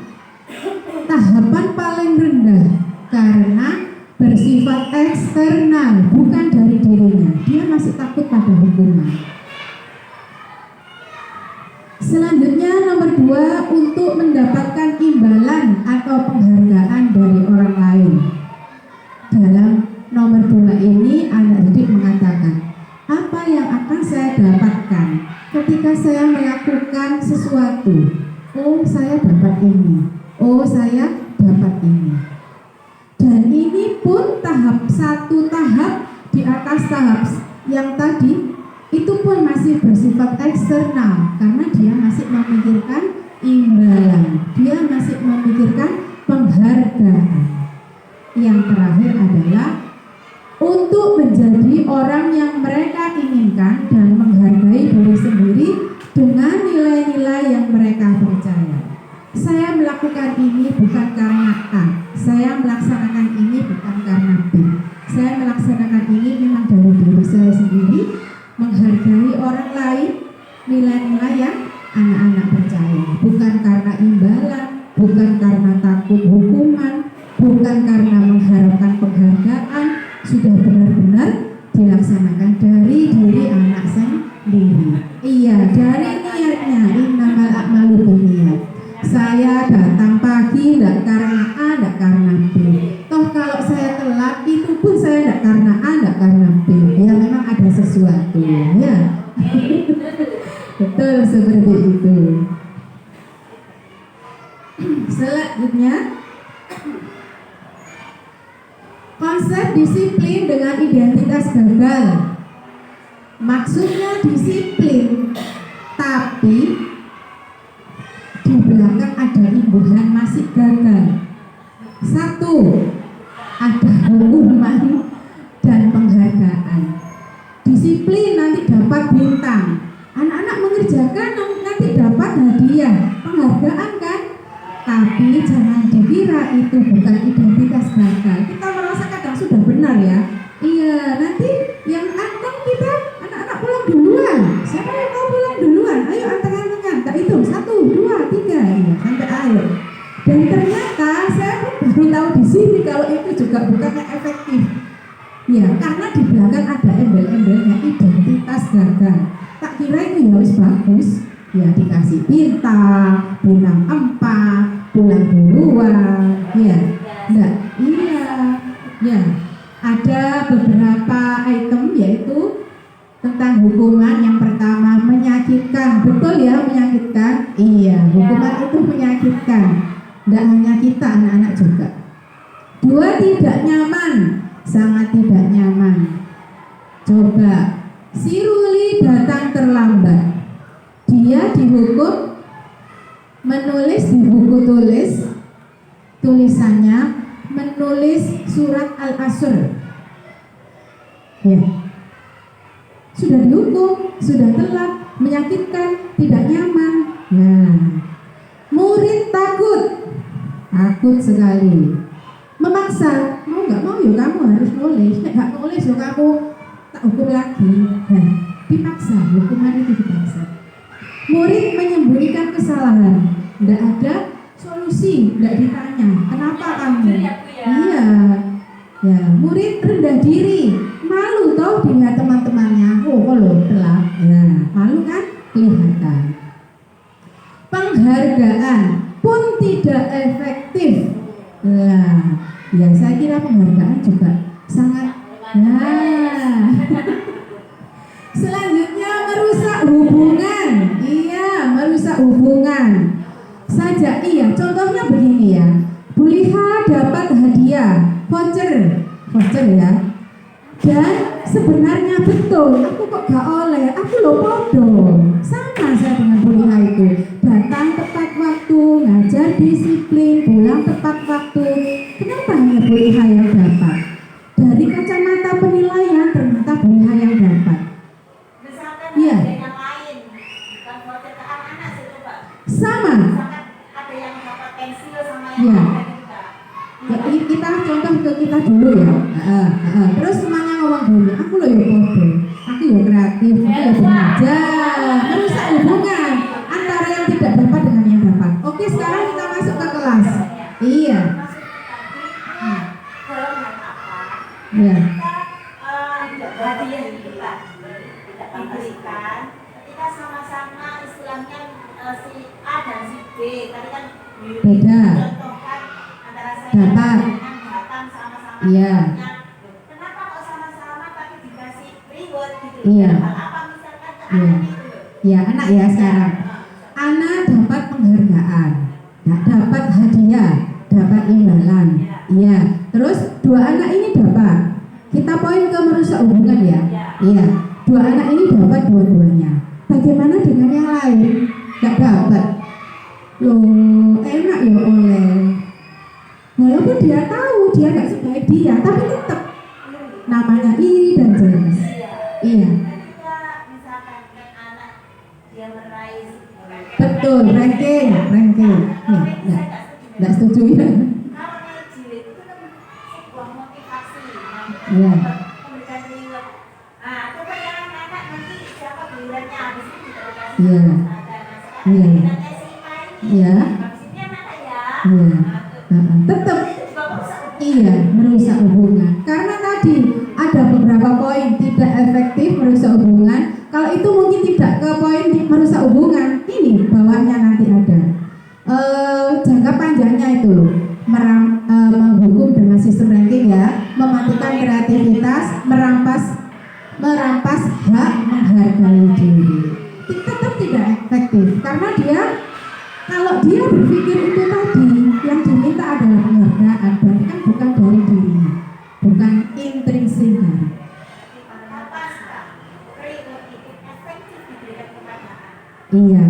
tahapan paling rendah karena bersifat eksternal, bukan dari dirinya. Dia masih takut pada hukuman. Selanjutnya nomor 2, untuk mendapatkan imbalan atau penghargaan dari orang lain. Dalam nomor 2 ini anak didik mengatakan, apa yang akan saya dapatkan ketika saya melakukan sesuatu? Oh, saya dapat ini. Oh, saya dapat ini. Dan ini pun satu tahap di atas tahap yang tadi, itu pun masih bersifat eksternal karena dia masih memikirkan imbalan, dia masih memikirkan penghargaan. Yang terakhir adalah untuk menjadi orang yang mereka inginkan dan menghargai diri sendiri dengan nilai-nilai yang mereka percaya. Saya melakukan ini bukan karena A, saya melaksanakan ini bukan karena B, saya melaksanakan ini memang dari diri saya sendiri, menghargai orang lain, nilai-nilai yang anak-anak percaya, bukan karena imbalan, bukan karena takut hukuman, bukan karena mengharapkan penghargaan, sudah benar-benar dilaksanakan dari diri anak sendiri. Iya, dari niatnya, innamal a'malu binniyat. Saya datang pagi tidak karena A, tidak karena B. Toh kalau saya telat itu pun saya tidak karena A, tidak karena B. Ya memang ada sesuatu, ya. Betul seperti itu. Selanjutnya, konsep disiplin dengan identitas gagal. Maksudnya disiplin, tapi di belakang ada imbuhan masih gagal. Satu, ada hukuman dan penghargaan. Disiplin nanti dapat bintang, anak-anak mengerjakan nanti dapat hadiah, penghargaan kan? Tapi jangan dikira itu bukan identitas gagal. Kita merasa kadang sudah benar ya. Iya, nanti yang anteng kita anak-anak pulang duluan. Siapa yang mau pulang duluan? Ayo anteng-antengan. Tak hitung 1, 2, 3 ya, sampai akhir. Dan ternyata saya baru tahu di sini kalau itu juga bukannya efektif. Ya, karena di belakang ada embel-embelnya identitas gagal. Tak kira itu ya harus bagus. Ya dikasih bintang 4, pulang duluan. Ya, enggak. Iya. Ya, ada beberapa item yaitu tentang hukuman. Yang pertama menyakitkan. Betul ya, menyakitkan? Iya, hukuman itu menyakitkan. Tidak hanya kita, anak-anak juga. 2, tidak nyaman. Sangat tidak nyaman. Coba, si Ruli datang terlambat. Dia dihukum menulis di buku tulisannya menulis surat Al-Asr. Ya. Sudah dihukum, sudah telat, menyakitkan, tidak nyaman. Nah, murid takut sekali, memaksa, mau nggak mau ya kamu harus nulis, nggak nulis ya kamu tak hukum lagi. Nah, dipaksa, hukuman itu dipaksa. Murid menyembunyikan kesalahan, tidak ada solusi, tidak ditanya kenapa kamu. Iya, ya murid rendah diri, malu toh dilihat teman-temannya. Oh kalau telat, ya malu kan kelihatan. Penghargaan pun tidak efektif. Nah, ya saya kira penghargaan juga sangat. Nah, selanjutnya merusak hubungan. Iya, merusak hubungan saja. Iya, contohnya begini ya. Bu Liha dapat hadiah voucher ya. Dan sebenarnya betul, aku kok gak oleh, aku lo podo. Sama saya dengan Bu Liha itu. Datang tepat waktu, ngajar disiplin, pulang tepat waktu. Kenapa hanya Bu Liha yang dapat? Dari kacamata penilaian ternyata Bu Liha yang dapat. Iya. Yang lain, bukan voucher ke anak-anak sih Pak. Sama. Misalkan ada yang dapat pensil sama yang Iya. ada juga. Ya, kita contoh ke kita dulu ya. Terus semuanya ngomong dulu, aku loh ya podo, aku ya kreatif, aku ya belajar. Merusak hubungan antara yang tidak dapat dengan yang dapat. Oke, sekarang kita masuk ke kelas. Iya. Dalam hal apa? Ya. Kita hadiah itu Pak diberikan ketika sama-sama istilahnya si A dan si B tadi kan Beda. contohkan antara saya Dapat. dengan datang sama-sama. Iya. Kenapa kok sama-sama tapi dikasih reward gitu? Iya. Apa misalkan ke Iya. anak itu? Ya, anak ya sekarang. Anak dapat penghargaan, dapat hadiah, dapat imbalan. Iya. Terus 2 anak ini dapat. Kita poin ke merusak hubungan ya. Iya. 2 anak ini dapat dua-duanya. Bagaimana dengan yang lain? Gak dapat. Loh, enak ya oleh. Walaupun dia tahu dia gak sebaik dia, tapi tetap namanya iri dan jelas. Iya. Ketika misalkan kan anak dia meraih Betul, ranking. Kalau Ya, saya nggak setuju ya. Kalau naik jilid itu kan sebuah motivasi. Iya. Memberikan reward. Nah, coba yang anak-anak nanti siapa gilirannya habis itu juga dikasih Iya. Sekarang Iya. gilirannya si A ini. Iya. Habis ini anak ya. Iya. Nah, Tetap itu juga merusak hubungan. iya merusak hubungan. Karena tadi ada beberapa poin tidak efektif merusak hubungan. Kalau itu mungkin tidak ke poin merusak hubungan. Ini bawahnya nanti ada. Jangka panjangnya itu menghukum dengan sistem ranking ya, mematikan kreativitas, merampas hak menghargai diri. Tetap tidak efektif karena dia kalau dia berpikir itu tadi yang diminta adalah penghargaan, berarti kan bukan dari dirinya, bukan intrinsik. Apa sih, Kak? Reward Iya.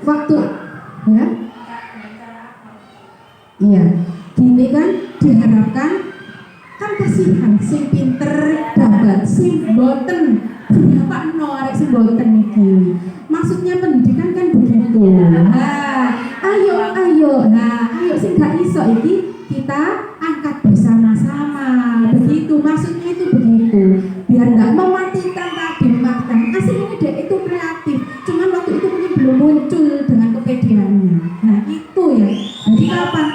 Waktu ya. Iya. Gini kan diharapkan kan kasihan sing pinter dapat sing boten berapa arek sing boten iki. Maksudnya pendidikan kan begitu. Ayo sing gak iso iki kita angkat bersama-sama. Begitu maksudnya itu begitu. Biar enggak mematikan aslinya dia itu kreatif. Cuman waktu itu mungkin belum muncul dengan kepedeannya. Nah, itu ya. Jadi kapan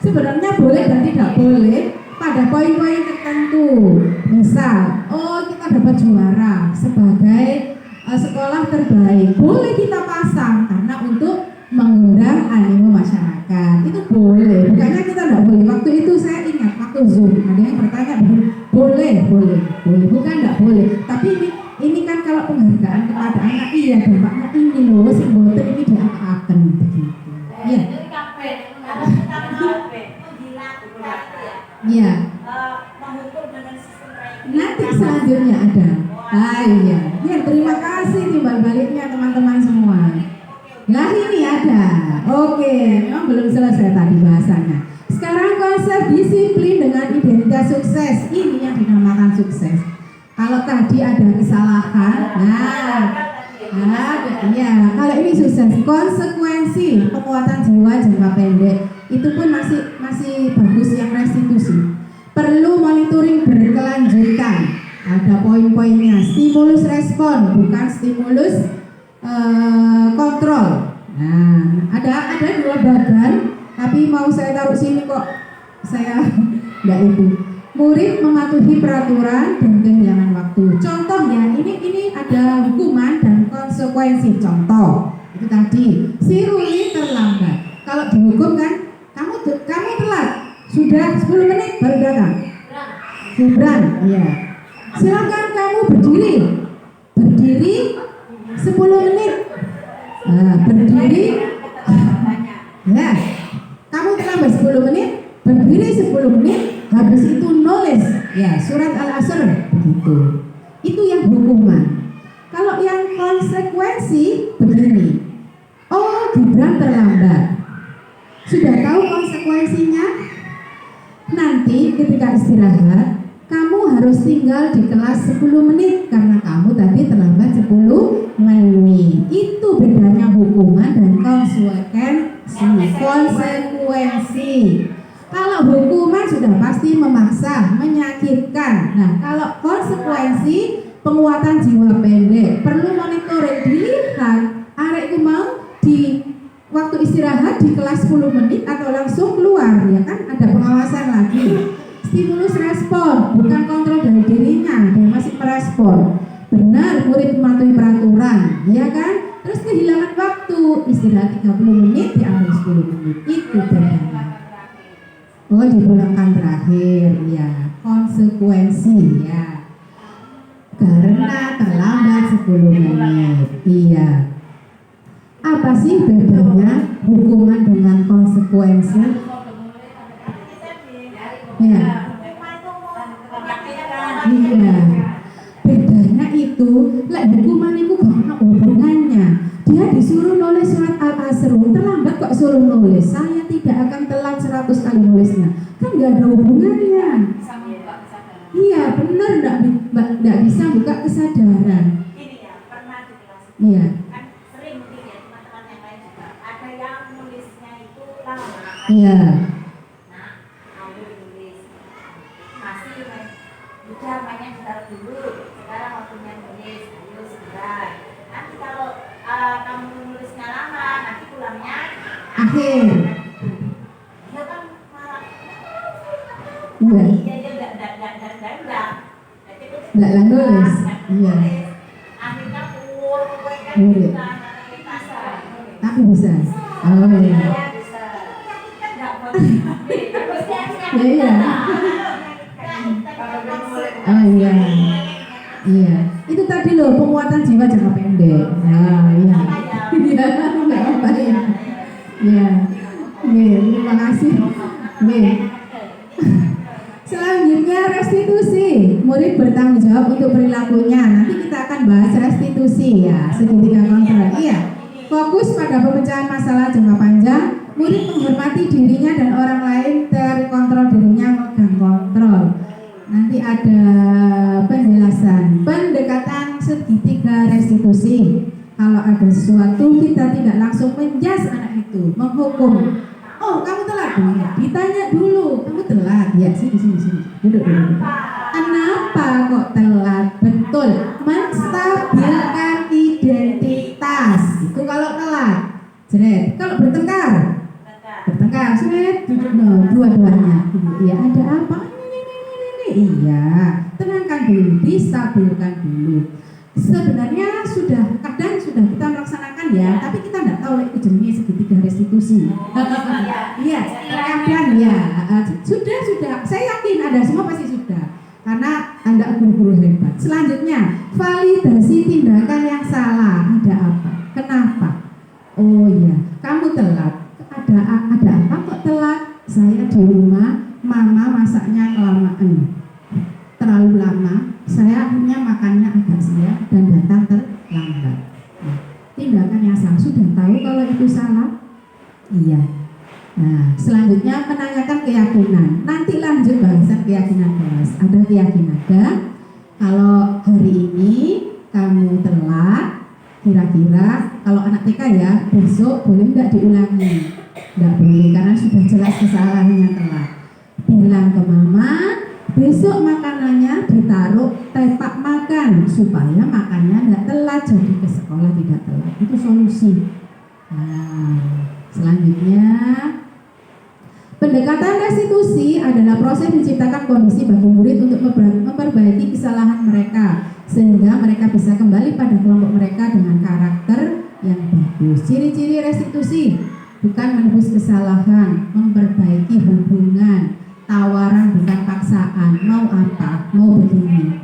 sebenarnya boleh dan tidak boleh pada poin-poin tertentu. Misal, kita dapat juara sebagai sekolah terbaik, boleh kita pasang karena untuk mengundang animo masyarakat. Itu boleh, bukannya kita tidak boleh. Waktu itu saya ingat waktu Zoom ada yang bertanya begini, boleh, bukan tidak boleh. Tapi ini kan kalau penghargaan kepada anak, iya dampaknya ini loh, simbol ini diangkat begitu. Iya. Iya. Nanti selanjutnya ada. Iya. Ya, terima kasih timbal baliknya teman-teman semua. Nah ini ada. Oke, memang belum selesai tadi bahasanya. Sekarang konsep disiplin dengan identitas sukses. Ini yang dinamakan sukses. Kalau tadi ada kesalahan, kalau ini sukses. Konsekuensi penguatan jiwa jangka pendek itu pun masih bagus yang restitusi. Perlu monitoring berkelanjutan. Ada poin-poinnya. Stimulus respon, bukan stimulus kontrol. Nah, ada 2 badan, tapi mau saya taruh sini kok saya enggak itu. Murid mematuhi peraturan dan kehilangan waktu. Contohnya ini ada hukuman dan konsekuensi. Contoh itu tadi, si Ruli terlambat. Kalau dihukum kan, kamu telat, sudah 10 menit baru datang. Gibran, iya. Silakan kamu berdiri 10 menit. Berdiri. Ya, kamu terlambat 10 menit, berdiri 10 menit, habis itu nulis. Ya, surat Al-Asr begitu. Itu yang hukuman. Kalau yang konsekuensi begini. Gibran terlambat. Sudah tahu konsekuensinya? Nanti ketika istirahat, kamu harus tinggal di kelas 10 menit karena kamu tadi terlambat 10 menit. Itu bedanya hukuman dan konsekuensi. Kalau hukuman sudah pasti memaksa, menyakitkan. Nah, kalau konsekuensi penguatan jiwa pendek, perlu monitoring, dilihat arek mau di waktu istirahat di kelas 10 menit atau langsung keluar, ya kan ada pengawasan lagi. Stimulus respon, bukan kontrol dari dirinya, dia masih merespon. Benar, murid mematuhi peraturan, ya kan? Terus kehilangan waktu, istirahat 30 menit diambil 10 menit, itu bedanya. Dipulangkan terakhir, ya. Konsekuensi, ya. Karena terlambat 10 menit, iya. Apa sih bedanya hukuman dengan konsekuensi? Ya. Iya. Bedanya itu, hukuman itu gak ada hubungannya. Dia disuruh nulis surat Al-Asr, terlambat kok suruh nulis. Saya tidak akan telat 100 kali nulisnya. Kan gak ada hubungannya. Iya, benar, enggak bisa buka kesadaran. Ini ya, pernah di kelas. Iya. Kan sering mungkin ya teman-teman yang lain juga. Ada yang nulisnya itu lama. Iya. Nah, ambil tulis. Masih udah mainnya ditaruh dulu. Sekarang waktunya nulis, ayo segera. Nanti kalau kamu nulisnya lama, nanti pulangnya Akhir. ya kan malah. Iya. Enggak nulis. Iya. Akhirnya kan Murid. Tapi bisa. Oh iya. Ya, iya. Oh iya. Iya. Itu tadi loh penguatan jiwa jangka pendek. Nah, iya. Iya, enggak apa ya. Iya. Iya, terima kasih. Iya. Selanjutnya restitusi. Murid bertanggung jawab untuk perilakunya. Nanti kita akan bahas restitusi. restitusi ya, segitiga kontrol. Iya. Fokus pada pemecahan masalah jangka panjang, murid menghormati dirinya dan orang lain, terkontrol dirinya megang kontrol. Nanti ada penjelasan pendekatan segitiga restitusi. Kalau ada sesuatu kita tidak langsung menjas anak itu, menghukum. Oh, kamu telat, ditanya dulu, kamu telat. Ya, sini. Duduk. Kenapa kok telat? Betul, menstabilkan identitas. Itu kalau telat. Jeret. Kalau bertengkar, sulit. Dua-duanya. Iya, ada apa? Ini. Iya, tenangkan dulu, distabilkan dulu. Sebenarnya kadang sudah kita melaksanakan ya, tapi kita tidak tahu itu jenisnya segitiga restitusi. Iya, kadang ya. Sudah. Saya yakin ada semua pasti sudah. Karena Anda guru-guru hebat. Selanjutnya, validasi tindakan yang salah. Ada apa? Kenapa? Oh iya, kamu telat. Ada apa kok telat? Saya di rumah, mama masaknya kelamaan. Terlalu lama, saya akhirnya makannya agak siang dan datang terlambat. Tindakan yang salah, sudah tahu kalau itu salah? Iya. Nah, selanjutnya menanyakan keyakinan. Nanti lanjut bahasan keyakinan kelas. Ada keyakinan kalau hari ini kamu telat, kira-kira kalau anak TK ya, besok boleh nggak diulangi? Nggak boleh karena sudah jelas kesalahannya telat. Bilang ke mama, besok makanannya ditaruh tepak makan supaya makannya nggak telat, jadi ke sekolah tidak telat. Itu solusi. Nah, selanjutnya pendekatan restitusi adalah proses menciptakan kondisi bagi murid untuk memperbaiki kesalahan mereka sehingga mereka bisa kembali pada kelompok mereka dengan karakter yang bagus. Ciri-ciri restitusi bukan menebus kesalahan, memperbaiki hubungan, tawaran bukan paksaan. Mau apa? Mau begini.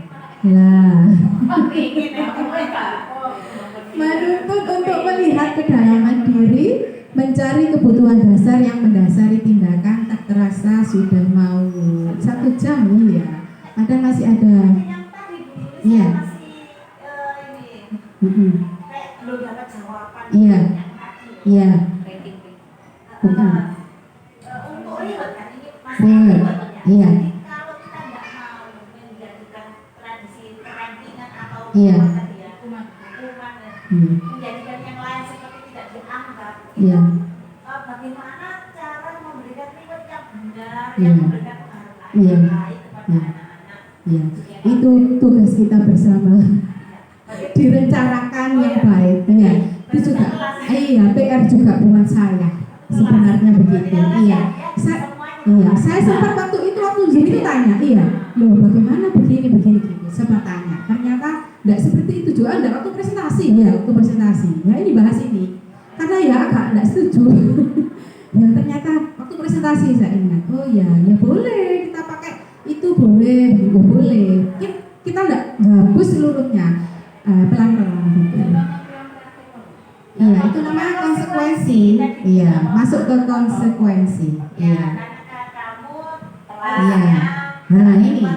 Lah. Menuntut untuk melihat kedalaman diri, mencari kebutuhan dasar yang mendasari tindakan. Tak terasa sudah mau 1 jam nih ya. Padahal masih ada. Iya. Kayak belum dapat jawaban. Iya. Iya. Bukan. Untuk ribet kan ini Ribet. masalah. Iya. Kalau kita tidak mau menjadikan tradisi rankingan atau Iya. hukuman Iya. menjadikan yang lain seperti tidak dianggap. Iya. Bagaimana cara memberikan reward yang benar, Iya. yang memberikan penghargaan Iya. yang baik kepada Iya. anak-anak. Ya, itu tugas kita bersama. Direncanakan yang baik. Ya, itu juga. Iya, PR juga buat saya. Sebenarnya begitu. Iya. Saya sempat waktu itu Zoom itu tanya, iya, loh bagaimana begini. Sempat tanya. Ternyata tidak seperti itu juga. Ada waktu presentasi. Ya ini bahas ini. Karena ya agak tidak setuju. Ya ternyata waktu presentasi saya ingat. Oh ya boleh kita pakai. Itu boleh. Kita tidak hapus seluruhnya, pelan-pelan gitu. Iya, itu namanya konsekuensi. Iya, masuk ke konsekuensi. Iya. Iya. Nah ini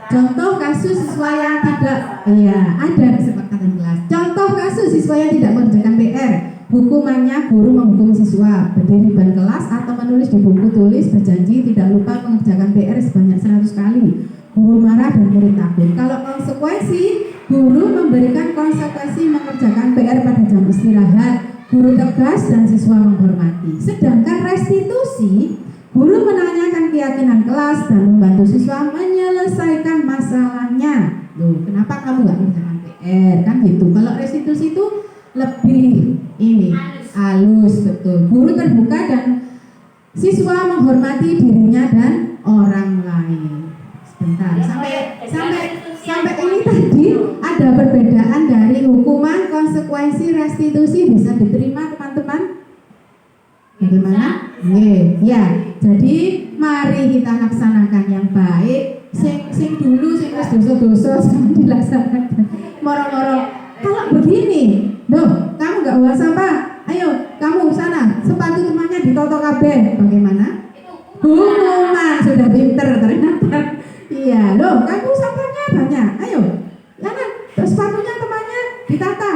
contoh kasus siswa yang tidak. Iya, ada kesepakatan kelas. Contoh kasus siswa yang tidak mengerjakan PR. Hukumannya guru menghukum siswa berdiri di depan kelas atau menulis di buku tulis berjanji tidak lupa mengerjakan PR sebanyak 100 kali. Guru marah dan murid takut. Kalau konsekuensi, guru memberikan konsekuensi mengerjakan PR pada jam istirahat. Guru tegas dan siswa menghormati. Sedangkan restitusi, guru menanyakan keyakinan kelas dan membantu siswa menyelesaikan masalahnya. Loh, kenapa kamu nggak mengerjakan PR? Kan gitu. Kalau restitusi itu lebih ini halus, betul. Guru terbuka dan siswa menghormati dirinya dan orang lain. Sebentar, sampai ini tadi ada perbedaan dari hukuman, konsekuensi, restitusi bisa diterima teman-teman? Bagaimana? Ya. Jadi mari kita laksanakan yang baik. Sing dulu sing wis dosa-dosa jangan dilaksanakan. Moro-moro. Kalau begini, loh, kamu nggak buang sampah. Ayo, kamu sana, sepatu temannya ditoto kabeh. Bagaimana? Hukuman, sudah pinter ternyata. Iya, loh, kamu sampahnya banyak. Ayo, jangan sepatunya temannya ditata.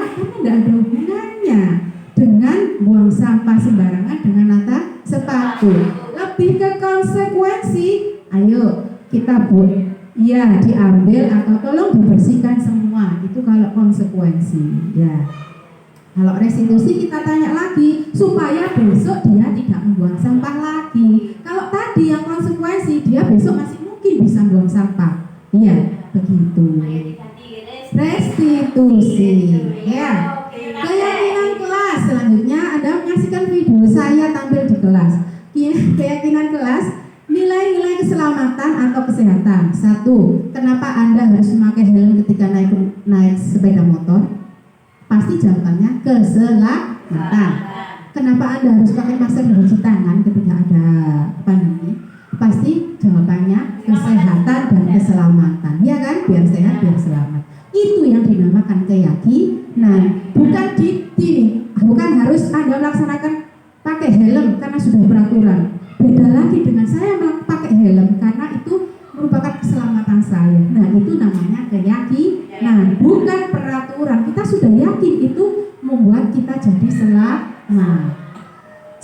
Buktinya dengan buang sampah sembarangan dengan nata sepatu. Lebih ke konsekuensi, ayo kita buat ya diambil atau tolong dibersihkan semua. Itu kalau konsekuensi ya. Kalau restitusi kita tanya lagi supaya besok dia tidak membuang sampah lagi. Kalau tadi yang konsekuensi dia besok masih mungkin bisa buang sampah. Iya, begitu. Restitusi. Ya. Keyakinan kelas selanjutnya Anda menyaksikan video saya tampil di kelas. Keyakinan kelas, nilai-nilai keselamatan atau kesehatan. 1. Kenapa Anda harus memakai helm ketika naik sepeda motor? Pasti jawabannya keselamatan. Kenapa Anda harus pakai masker dan cuci tangan ketika ada pandemi? Pasti jawabannya kesehatan dan keselamatan. Ya kan? Biar sehat, biar selamat. Itu yang dinamakan keyakinan. Bukan harus Anda melaksanakan pakai helm karena sudah peraturan. Beda lagi dengan saya pakai helm karena itu merupakan keselamatan saya. Nah, itu namanya keyakinan, bukan peraturan. Kita sudah yakin itu membuat kita jadi selamat.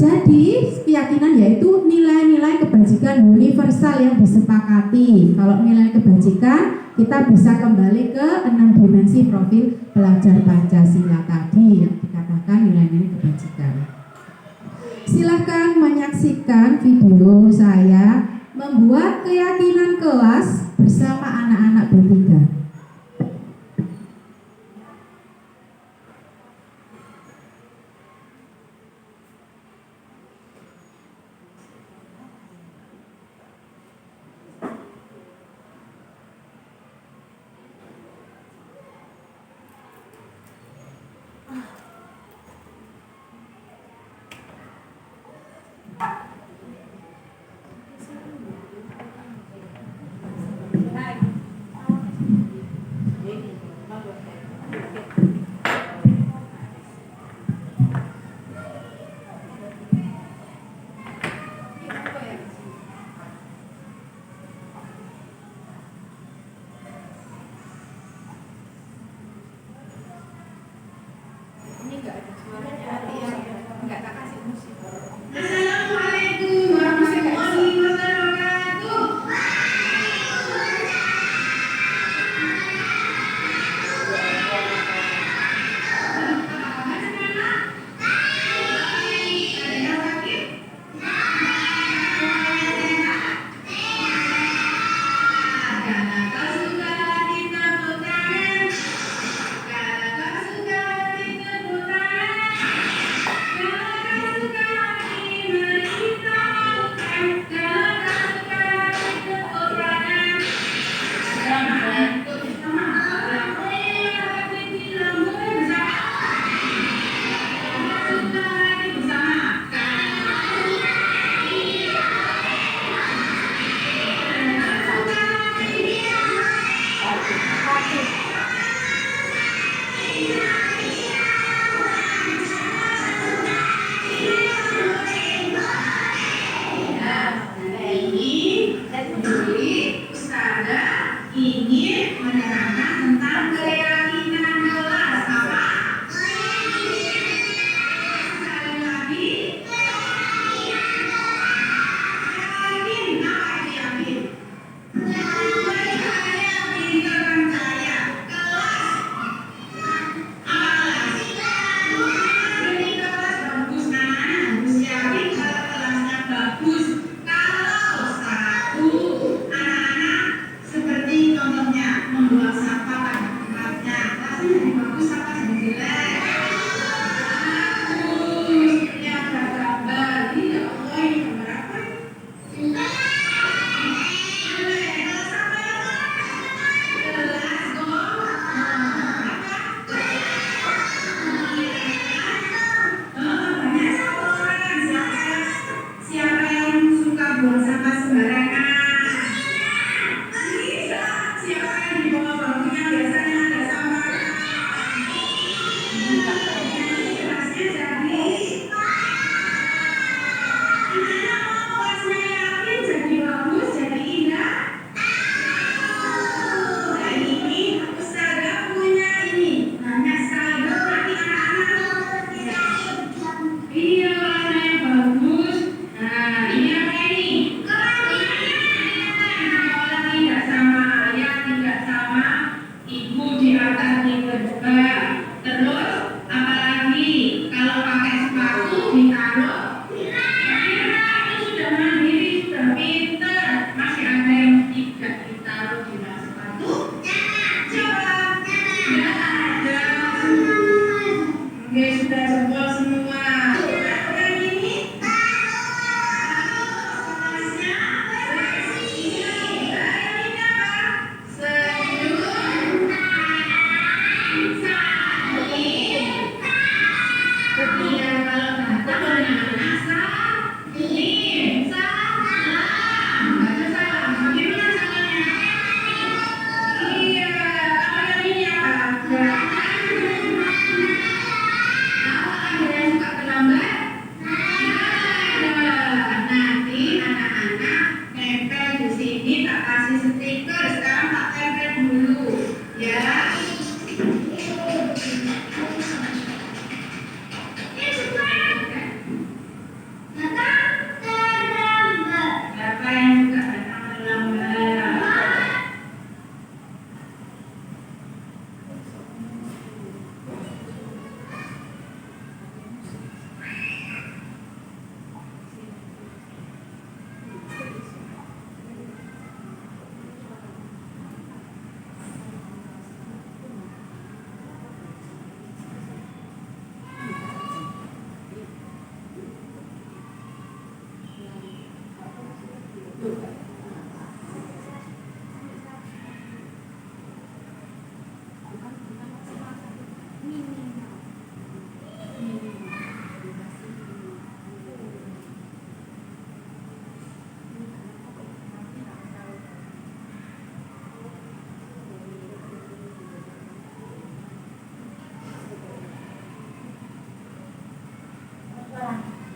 Jadi, keyakinan yaitu nilai-nilai kebajikan universal yang disepakati. Kalau nilai kebajikan, kita bisa kembali ke 6 dimensi profil pelajar Pancasila tadi yang dikatakan nilai-nilai kebajikan. Silahkan menyaksikan video saya membuat keyakinan kelas bersama anak-anak B3.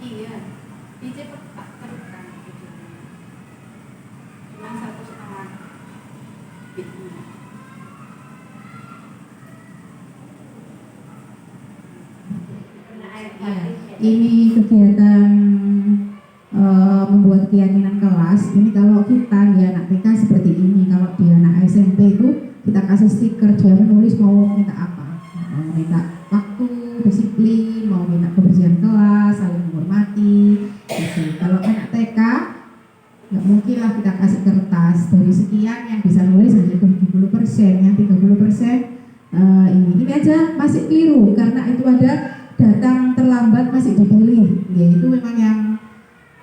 Iya, DJ tak terukan cuma 1,5 bitnya. Ya, ini kegiatan membuat keyakinan kelas. Ini kalau kita di anak TK seperti ini, kalau di anak SMP itu kita kasih stiker, dia menulis mau minta apa, mau minta waktu, disiplin, mau minta kebersihan kelas, saling menghormati gitu. Kalau anak TK nggak mungkin lah kita kasih kertas dari sekian yang bisa nulis hanya 70%, yang 30% ini aja masih keliru karena itu ada datang terlambat masih dipilih, ya itu memang yang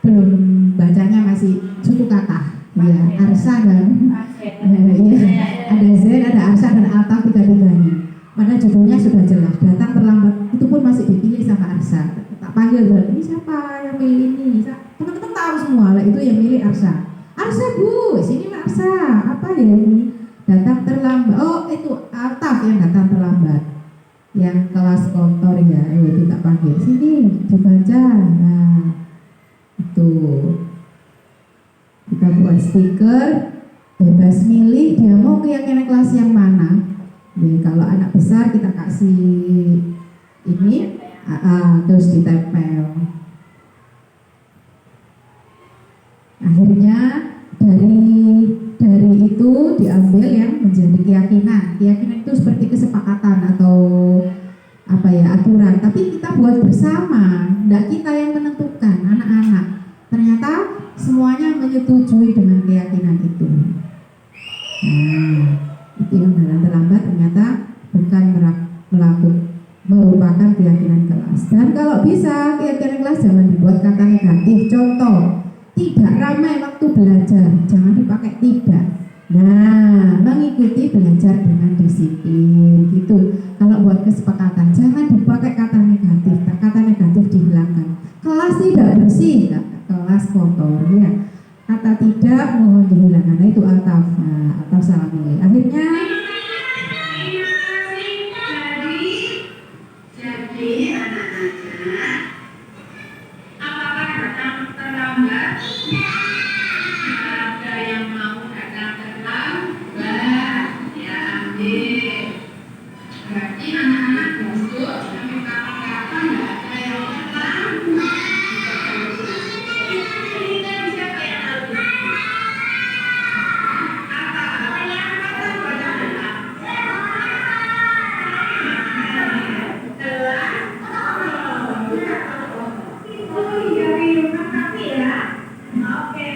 belum bacanya masih suku kata, ya arsa dan ya, ada Z, ada arsa dan ataf tiga-tiganya. Padahal judulnya sudah jelas, datang terlambat itu pun masih dipilih sama arsa. Tak panggil ini siapa yang milih ini, teman-teman tahu semua lah itu yang milih arsa. Arsa bu, sini arsa, apa ya ini datang terlambat. Oh itu ataf yang datang terlambat. Yang kelas kontor ya, itu tak panggil sini dibaca. Nah itu kita buat stiker, bebas milih dia mau keyakinan kelas yang mana. Jadi kalau anak besar kita kasih ini terus ditempel. Akhirnya dari itu diambil yang menjadi keyakinan. Keyakinan itu seperti kesepakatan atau apa ya, aturan, tapi kita buat bersama, tidak kita yang menentukan, anak-anak. Ternyata semuanya menyetujui dengan keyakinan itu. Nah, itu yang terlambat ternyata bukan merupakan keyakinan kelas. Dan kalau bisa keyakinan kelas jangan dibuat kata negatif. Contoh, tidak ramai waktu belajar, jangan dipakai tidak. Nah, mengikuti belajar dengan disiplin gitu. Kalau buat kesepakatan jangan dipakai kata negatif. Kata negatif dihilangkan. Kelas tidak bersih, kelas kotor ya. Kata tidak mohon dihilangkan. Nah, itu ataf. Nah, ataf salah milih. Akhirnya jadi anak-anak apakah datang terlambat? Ada yang mau datang terlambat, ya ambil. Berarti anak-anak duduk sampai kapan-kapan nggak ada yang terlambat. Siapa yang harus? Apa yang kata pada anak? Oh iya, makasih ya. Oke.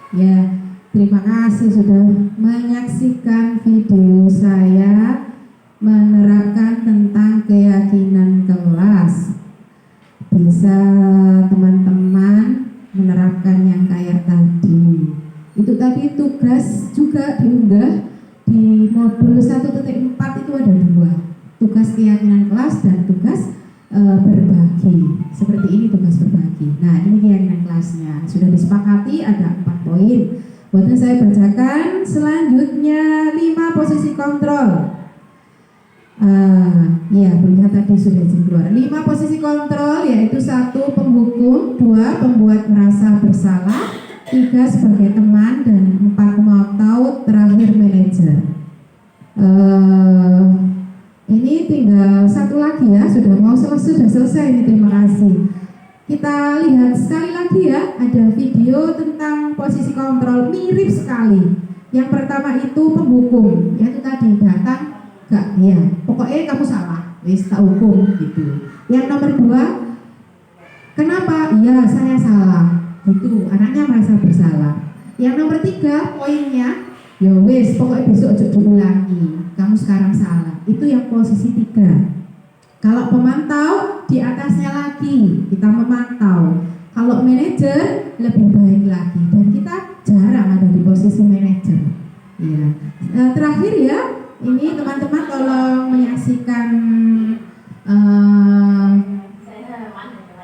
Ya, terima kasih sudah menyaksikan video saya menerapkan tentang tugas keyakinan kelas dan tugas berbagi. Seperti ini tugas berbagi. Nah, ini keyakinan kelasnya. Sudah disepakati ada 4 poin. Buatnya saya bacakan selanjutnya 5 posisi kontrol. Ya, melihat tadi sudah izin keluar. 5 posisi kontrol yaitu 1 penghukum, 2 pembuat merasa bersalah, 3 sebagai teman, dan 4 pemantau, terakhir manajer. Ini tinggal 1 lagi ya, sudah selesai ini, terima kasih. Kita lihat sekali lagi ya, ada video tentang posisi kontrol mirip sekali. Yang pertama itu penghukum, yaitu tadi datang gak ya, pokoknya kamu salah, wis tak hukum gitu. Yang nomor 2, kenapa? Iya saya salah, gitu, anaknya merasa bersalah. Yang nomor 3 poinnya, ya wis pokoknya besok ojo diulangi, kamu sekarang salah. Itu yang posisi 3. Kalau pemantau di atasnya lagi, kita memantau. Kalau manajer lebih baik lagi, dan kita jarang ada di posisi manajer. Ya. Terakhir ya, ini teman-teman tolong menyaksikan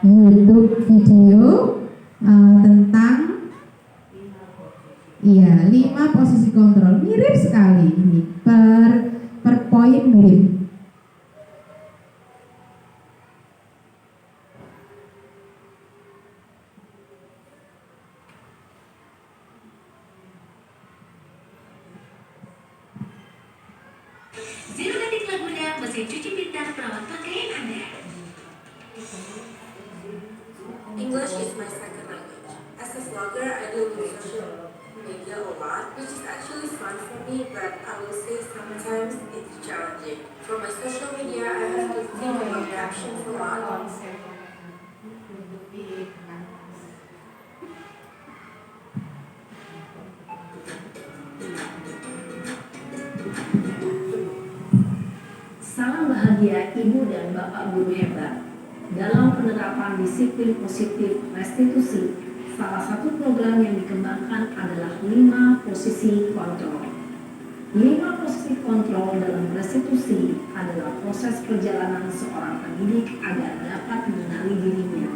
YouTube video tentang 5 posisi kontrol. Mirip sekali ini, per poin mirip. Zero detik lagunya mesin cuci pintar perawat pakaian Anda. English is my second language. As a vlogger, I do social media a lot, which is actually fun for me, but I will say sometimes it's challenging. For my social media, I have to think about captions a lot. Salam bahagia Ibu dan Bapak Guru hebat. Dalam penerapan disiplin positif restitusi, salah satu program yang dikembangkan adalah 5 posisi kontrol. 5 posisi kontrol dalam restitusi adalah proses perjalanan seorang pendidik agar dapat mengenali dirinya.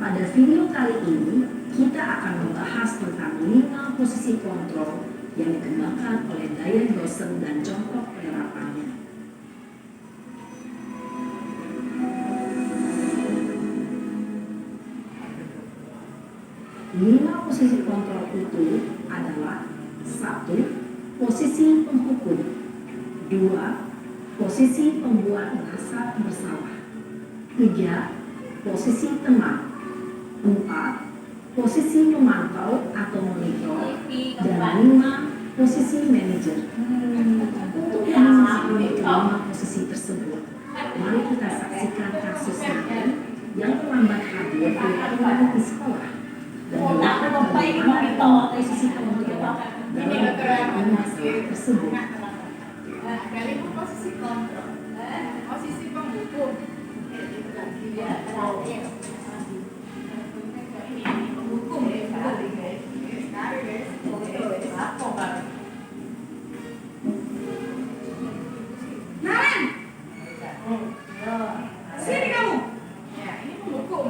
Pada video kali ini, kita akan membahas tentang 5 posisi kontrol yang dikembangkan oleh Diane Dawson dan contoh penerapannya. 5 posisi kontrol itu adalah 1. Posisi penghukum, 2. Posisi pembuat merasa bersalah, 3. Posisi teman, 4. Posisi pemantau atau monitor, dan 5. Posisi manajer. Untuk mengenai 5 posisi tersebut, mari kita saksikan kasus nanti yang terlambat hadir di sekolah. Dan bagaimana posisi kontrol dalam masalah tersebut. Dari posisi kontrol, posisi penghukum, penghukum Naren, sini kamu. ya ini penghukum.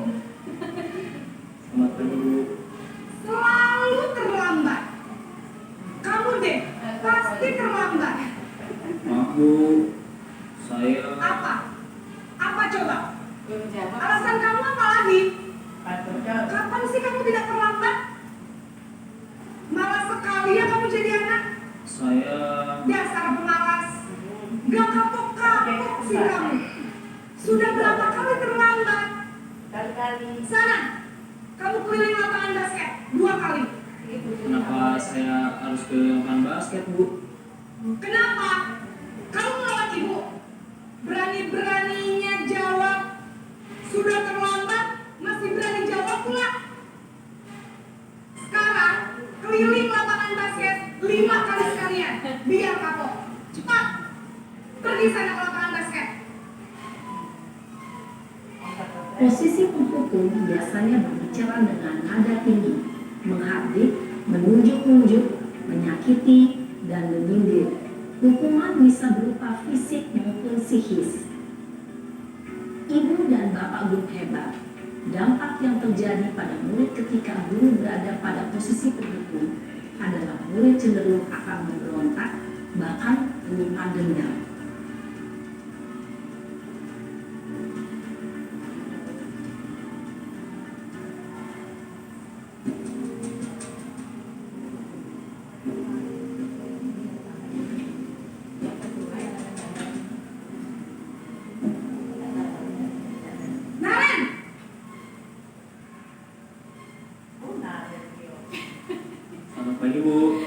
Selalu terlambat. Kamu deh, pasti terlambat. Maaf Bu, saya Apa? Apa coba? Belum jawab. Alasan kamu apa lagi? Betul. Kapan sih kamu tidak terlambat? Malas sekali ya kamu jadi anak. saya Dasar pemalas. Gak kapok-kapok sih kamu. Sudah berapa kali terlambat? Kali-kali. Sana, kamu keliling lapangan basket 2 kali. kenapa saya harus ke lapangan basket Bu? Kenapa? Kamu melawan ibu. Berani-beraninya jawab. Sudah terlambat, masih berani jawab pula. Sekarang, keliling lapangan basket 5 kali sekalian. Biar kapok. Cepat. Pergi sana ke lapangan basket. Posisi penghukum biasanya berbicara dengan nada tinggi, menghardik, menunjuk-nunjuk, menyakiti, dan menyindir. Hukuman bisa berupa fisik maupun psikis. Ibu dan bapak guru hebat, dampak yang terjadi pada murid ketika guru berada pada posisi terhukum adalah murid cenderung akan memberontak, bahkan menyimpan dendam. Selamat pagi Bu.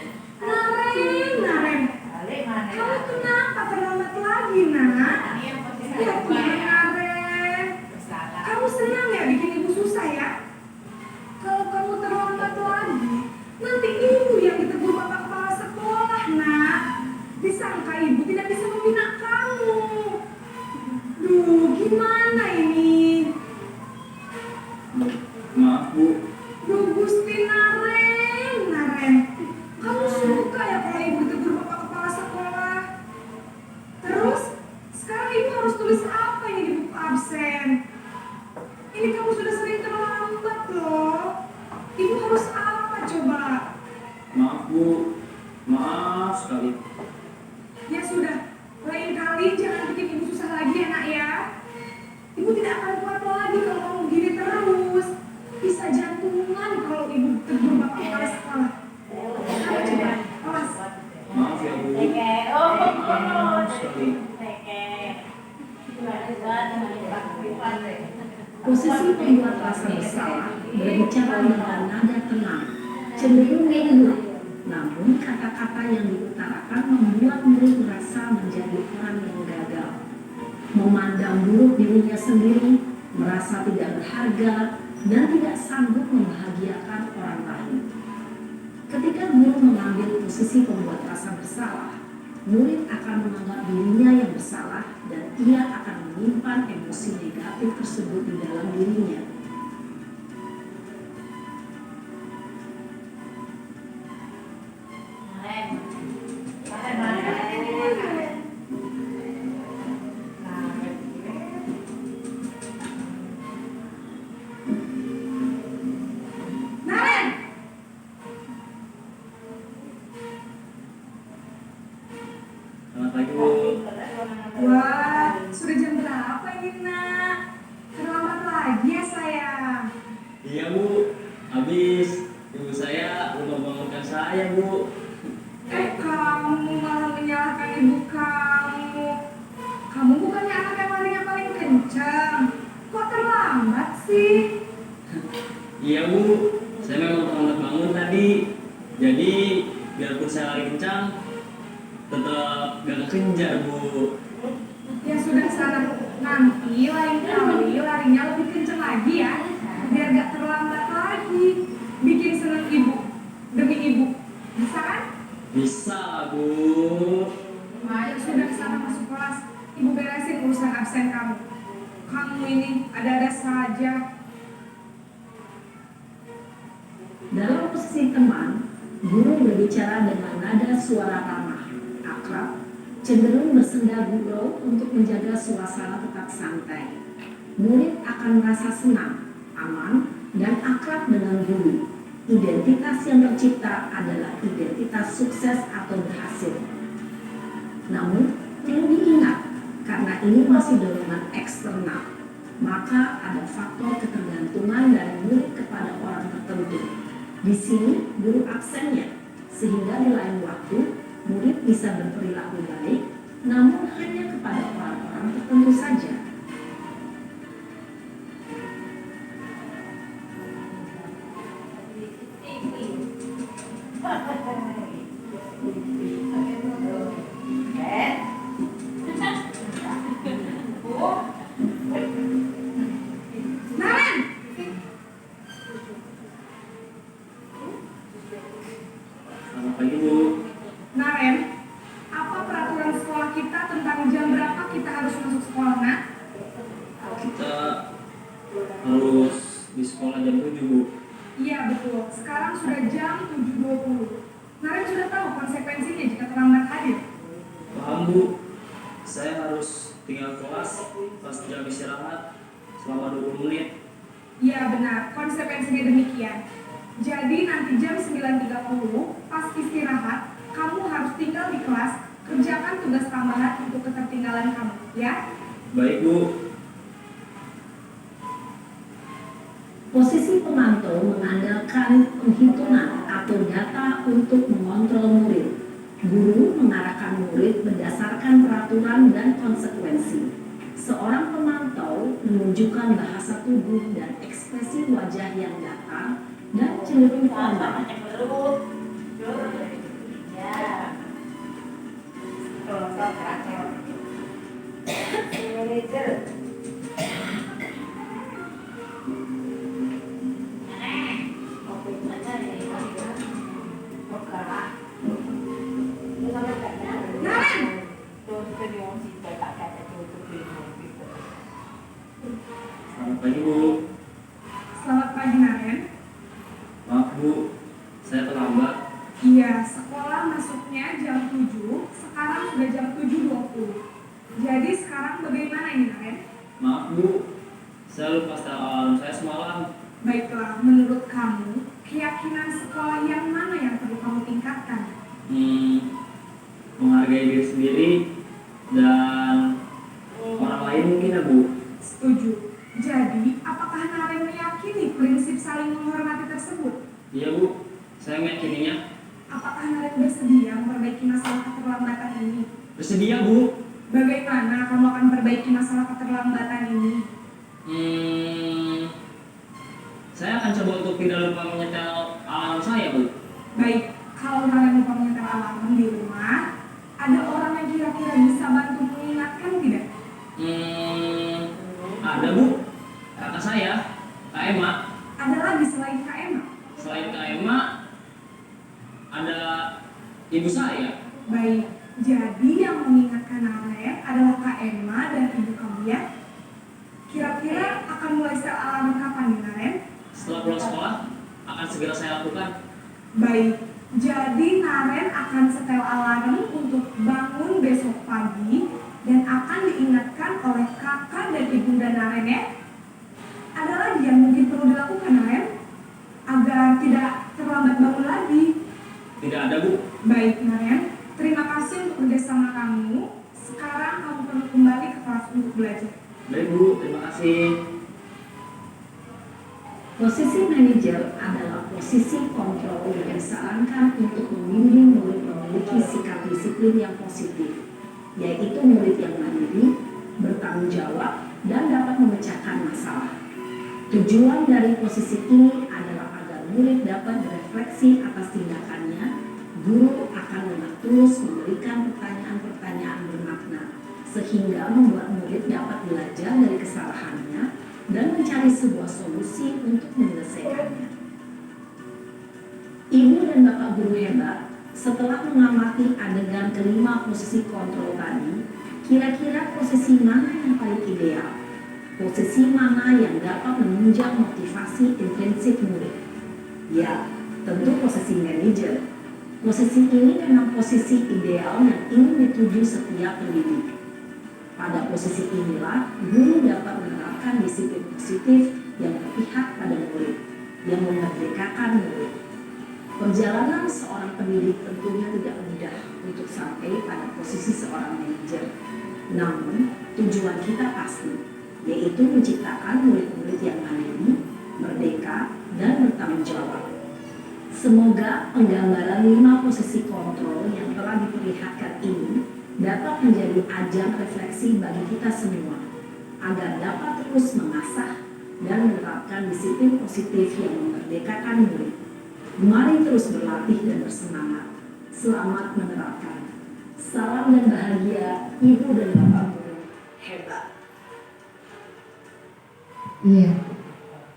Naren, Balik mana? kamu kenapa terlambat lagi, nak? Ini yang posisi Ya kedua Tuhan, ya. Naren. Bersalah. Kamu senang ya bikin ibu susah ya? Kalau kamu terlambat lagi, nanti ibu yang ditegur bapak kepala sekolah, nak. Disangka ibu tidak bisa membina kamu. Duh, gimana ini? Maaf Bu. Duh, Gusti Naren. Kamu suka ya kalau ibu ditegur bapak kepala sekolah? Terus, sekarang ibu harus tulis apa ini di buku absen? Ini kamu sudah sering terlambat loh. Ibu harus apa coba? Maaf Bu. Maaf sekali. Ya sudah, lain kali jangan bikin ibu susah lagi ya nak ya. Ibu tidak akan kuat lagi kalau kamu begini terus. Bisa jantungan kalau ibu tegur bapak kepala sekolah. Ayo coba, awas. Maaf ya Bu. Teke. Oh. Maaf sekali. Teke. Gimana? Posisi pembuat rasa bersalah berbicara dengan nada tenang, cenderung lembut. Namun kata-kata yang diutarakan membuat murid merasa menjadi orang yang gagal, memandang buruk dirinya sendiri, merasa tidak berharga, dan tidak sanggup membahagiakan orang lain. Ketika guru mengambil posisi pembuat rasa bersalah, murid akan menganggap dirinya yang bersalah dan ia akan menyimpan emosi negatif tersebut di dalam dirinya. Naren! Selamat pagi Bu. Wah, sudah jam berapa ini nak? Terlambat lagi ya sayang. Iya Bu. Habis ibu saya belum membangunkan saya Bu. Kamu malah menyalahkan ibu kamu. Kamu bukannya anak yang larinya paling kencang. Kok terlambat sih? Iya Bu. Saya memang terlambat bangun tadi. Jadi biarpun saya lari kencang, tetap gak kekejar Bu. Ya sudah sana. Nanti lain kali larinya lebih kencang lagi ya. Biar gak terlambat lagi. Bikin seneng ibu. Demi ibu. Bisa kan? Bisa Bu. Ayo sudah sana masuk kelas. Ibu beresin urusan absen kamu. Kamu ini ada-ada saja. Dalam posisi teman, guru berbicara dengan nada suara ramah, akrab, cenderung bersenda gurau untuk menjaga suasana tetap santai. Murid akan merasa senang, aman, dan akrab dengan guru. Identitas yang tercipta adalah identitas sukses atau berhasil. Namun, perlu diingat, karena ini masih dorongan eksternal, maka ada faktor ketergantungan dari murid kepada orang tertentu. Di sini, guru absennya, sehingga di lain waktu, murid bisa berperilaku baik, namun hanya kepada orang-orang tertentu saja. Naren! Selamat pagi Bu. Naren, apa peraturan sekolah kita tentang jam berapa kita harus masuk sekolah? tinggal kelas pas jam istirahat selama 20 menit. Iya benar, konsekuensinya demikian. Jadi nanti jam 9.30 pas istirahat, kamu harus tinggal di kelas, kerjakan tugas tambahan untuk ketertinggalan kamu, ya? Baik Bu. Posisi pemantau mengandalkan penghitungan atau data untuk mengontrol murid. Guru mengarahkan murid berdasarkan peraturan dan konsekuensi. Seorang pemantau menunjukkan bahasa tubuh dan ekspresi wajah yang datar dan cenderung formal. Ya. Manajer. Selamat pagi Bu. Selamat pagi Naren. Maaf Bu, saya terlambat. Iya, sekolah masuknya jam 7, sekarang sudah jam 7.20. Jadi sekarang bagaimana ini Naren? Maaf Bu, saya lupa setel alarm saya semalam. Baiklah, menurut kamu, keyakinan sekolah yang mana yang perlu kamu tingkatkan? Menghargai diri sendiri dan orang lain mungkin ya Bu. Setuju. Jadi, apakah Naren meyakini prinsip saling menghormati tersebut? Iya Bu, saya meyakininya. Apakah Naren bersedia memperbaiki masalah keterlambatan ini? Bersedia Bu. Bagaimana kamu akan perbaiki masalah keterlambatan ini? Saya akan coba untuk tidak lupa menyetel alarm saya Bu. Baik, kalau Naren lupa menyetel alarm di rumah, ada orang yang kira-kira bisa bantu mengingatkan tidak? Ada Bu, kakak saya, Kak Emma. Ada lagi selain Kak Emma? Selain Kak Emma, ada ibu saya. Baik, jadi yang mengingatkan Naren adalah Kak Emma dan ibu kamu ya? Kira-kira akan mulai setel alarm kapan nih Naren? Setelah pulang sekolah, akan segera saya lakukan. Baik, jadi Naren akan setel alarm untuk bangun besok pagi dan akan diingatkan oleh kakak dan ibu dan Naren ya. Ada lagi yang mungkin perlu dilakukan Naren agar tidak terlambat bangun lagi. Tidak ada Bu. Baik Naren, terima kasih untuk kerjasama kamu. Sekarang kamu perlu kembali ke kelas untuk belajar. Baik Bu, terima kasih. Posisi manajer adalah posisi kontrol yang disarankan untuk membimbing murid memiliki sikap disiplin yang positif, yaitu murid yang mandiri, bertanggung jawab, dan dapat memecahkan masalah. Tujuan dari posisi ini adalah agar murid dapat berefleksi atas tindakannya. Guru akan dengan tulus memberikan pertanyaan-pertanyaan bermakna, sehingga membuat murid dapat belajar dari kesalahannya dan mencari sebuah solusi untuk menyelesaikannya. Ibu dan bapak guru hebat, setelah mengamati adegan kelima posisi kontrol tadi, kira-kira posisi mana yang paling ideal? Posisi mana yang dapat menunjang motivasi intrinsik murid? Ya, tentu posisi manajer. Posisi ini memang posisi ideal yang ingin dituju setiap pendidik. Pada posisi inilah, guru dapat menerapkan disiplin positif yang berpihak pada murid, yang memerdekakan murid. Perjalanan seorang pendidik tentunya tidak mudah untuk sampai pada posisi seorang manajer. Namun, tujuan kita pasti, yaitu menciptakan murid-murid yang mandiri, merdeka, dan bertanggung jawab. Semoga penggambaran 5 posisi kontrol yang telah diperlihatkan ini dapat menjadi ajang refleksi bagi kita semua, agar dapat terus mengasah dan menerapkan disiplin positif yang memerdekakan murid. Mari terus berlatih dan bersemangat. Selamat menerapkan. Salam dan bahagia, Ibu dan Bapak Guru hebat. Iya,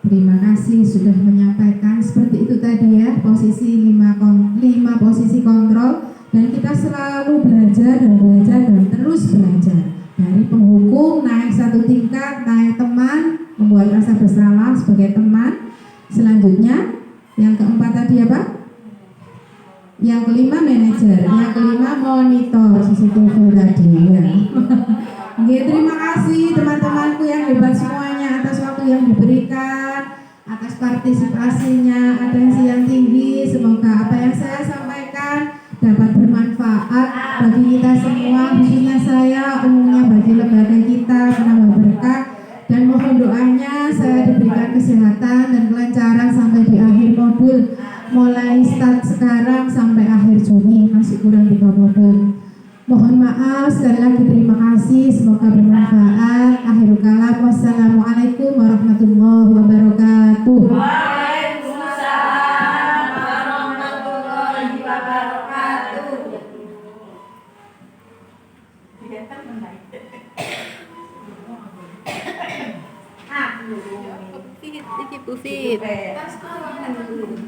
terima kasih sudah menyampaikan seperti itu tadi ya, posisi 5 posisi kontrol. Dan kita selalu belajar dan terus belajar. Dari penghukum naik 1 tingkat, naik teman, membuat rasa bersalah sebagai teman. Selanjutnya, yang keempat tadi apa? Yang kelima manajer, yang kelima monitor CCTV tadi ya. Nggih, terima kasih teman-temanku yang hebat semuanya atas waktu yang diberikan, atas partisipasinya, atensi yang tinggi. Semoga apa yang saya sampaikan dapat bermanfaat bagi kita semua, khususnya saya, umumnya bagi lembaga kita, menambah berkah. Dan mohon doanya saya diberikan kesehatan dan kelancaran sampai di akhir modul, mulai start sekarang sampai akhir Juni, masih kurang 3 modul. Mohon maaf, sekali lagi terima kasih, semoga bermanfaat. Akhirul kalam, wassalamualaikum warahmatullahi wabarakatuh. Waalaikumsalam warahmatullahi wabarakatuh. Tidak termenai. Ah, Pufit, Pufit. Kan sekarang kan dulu.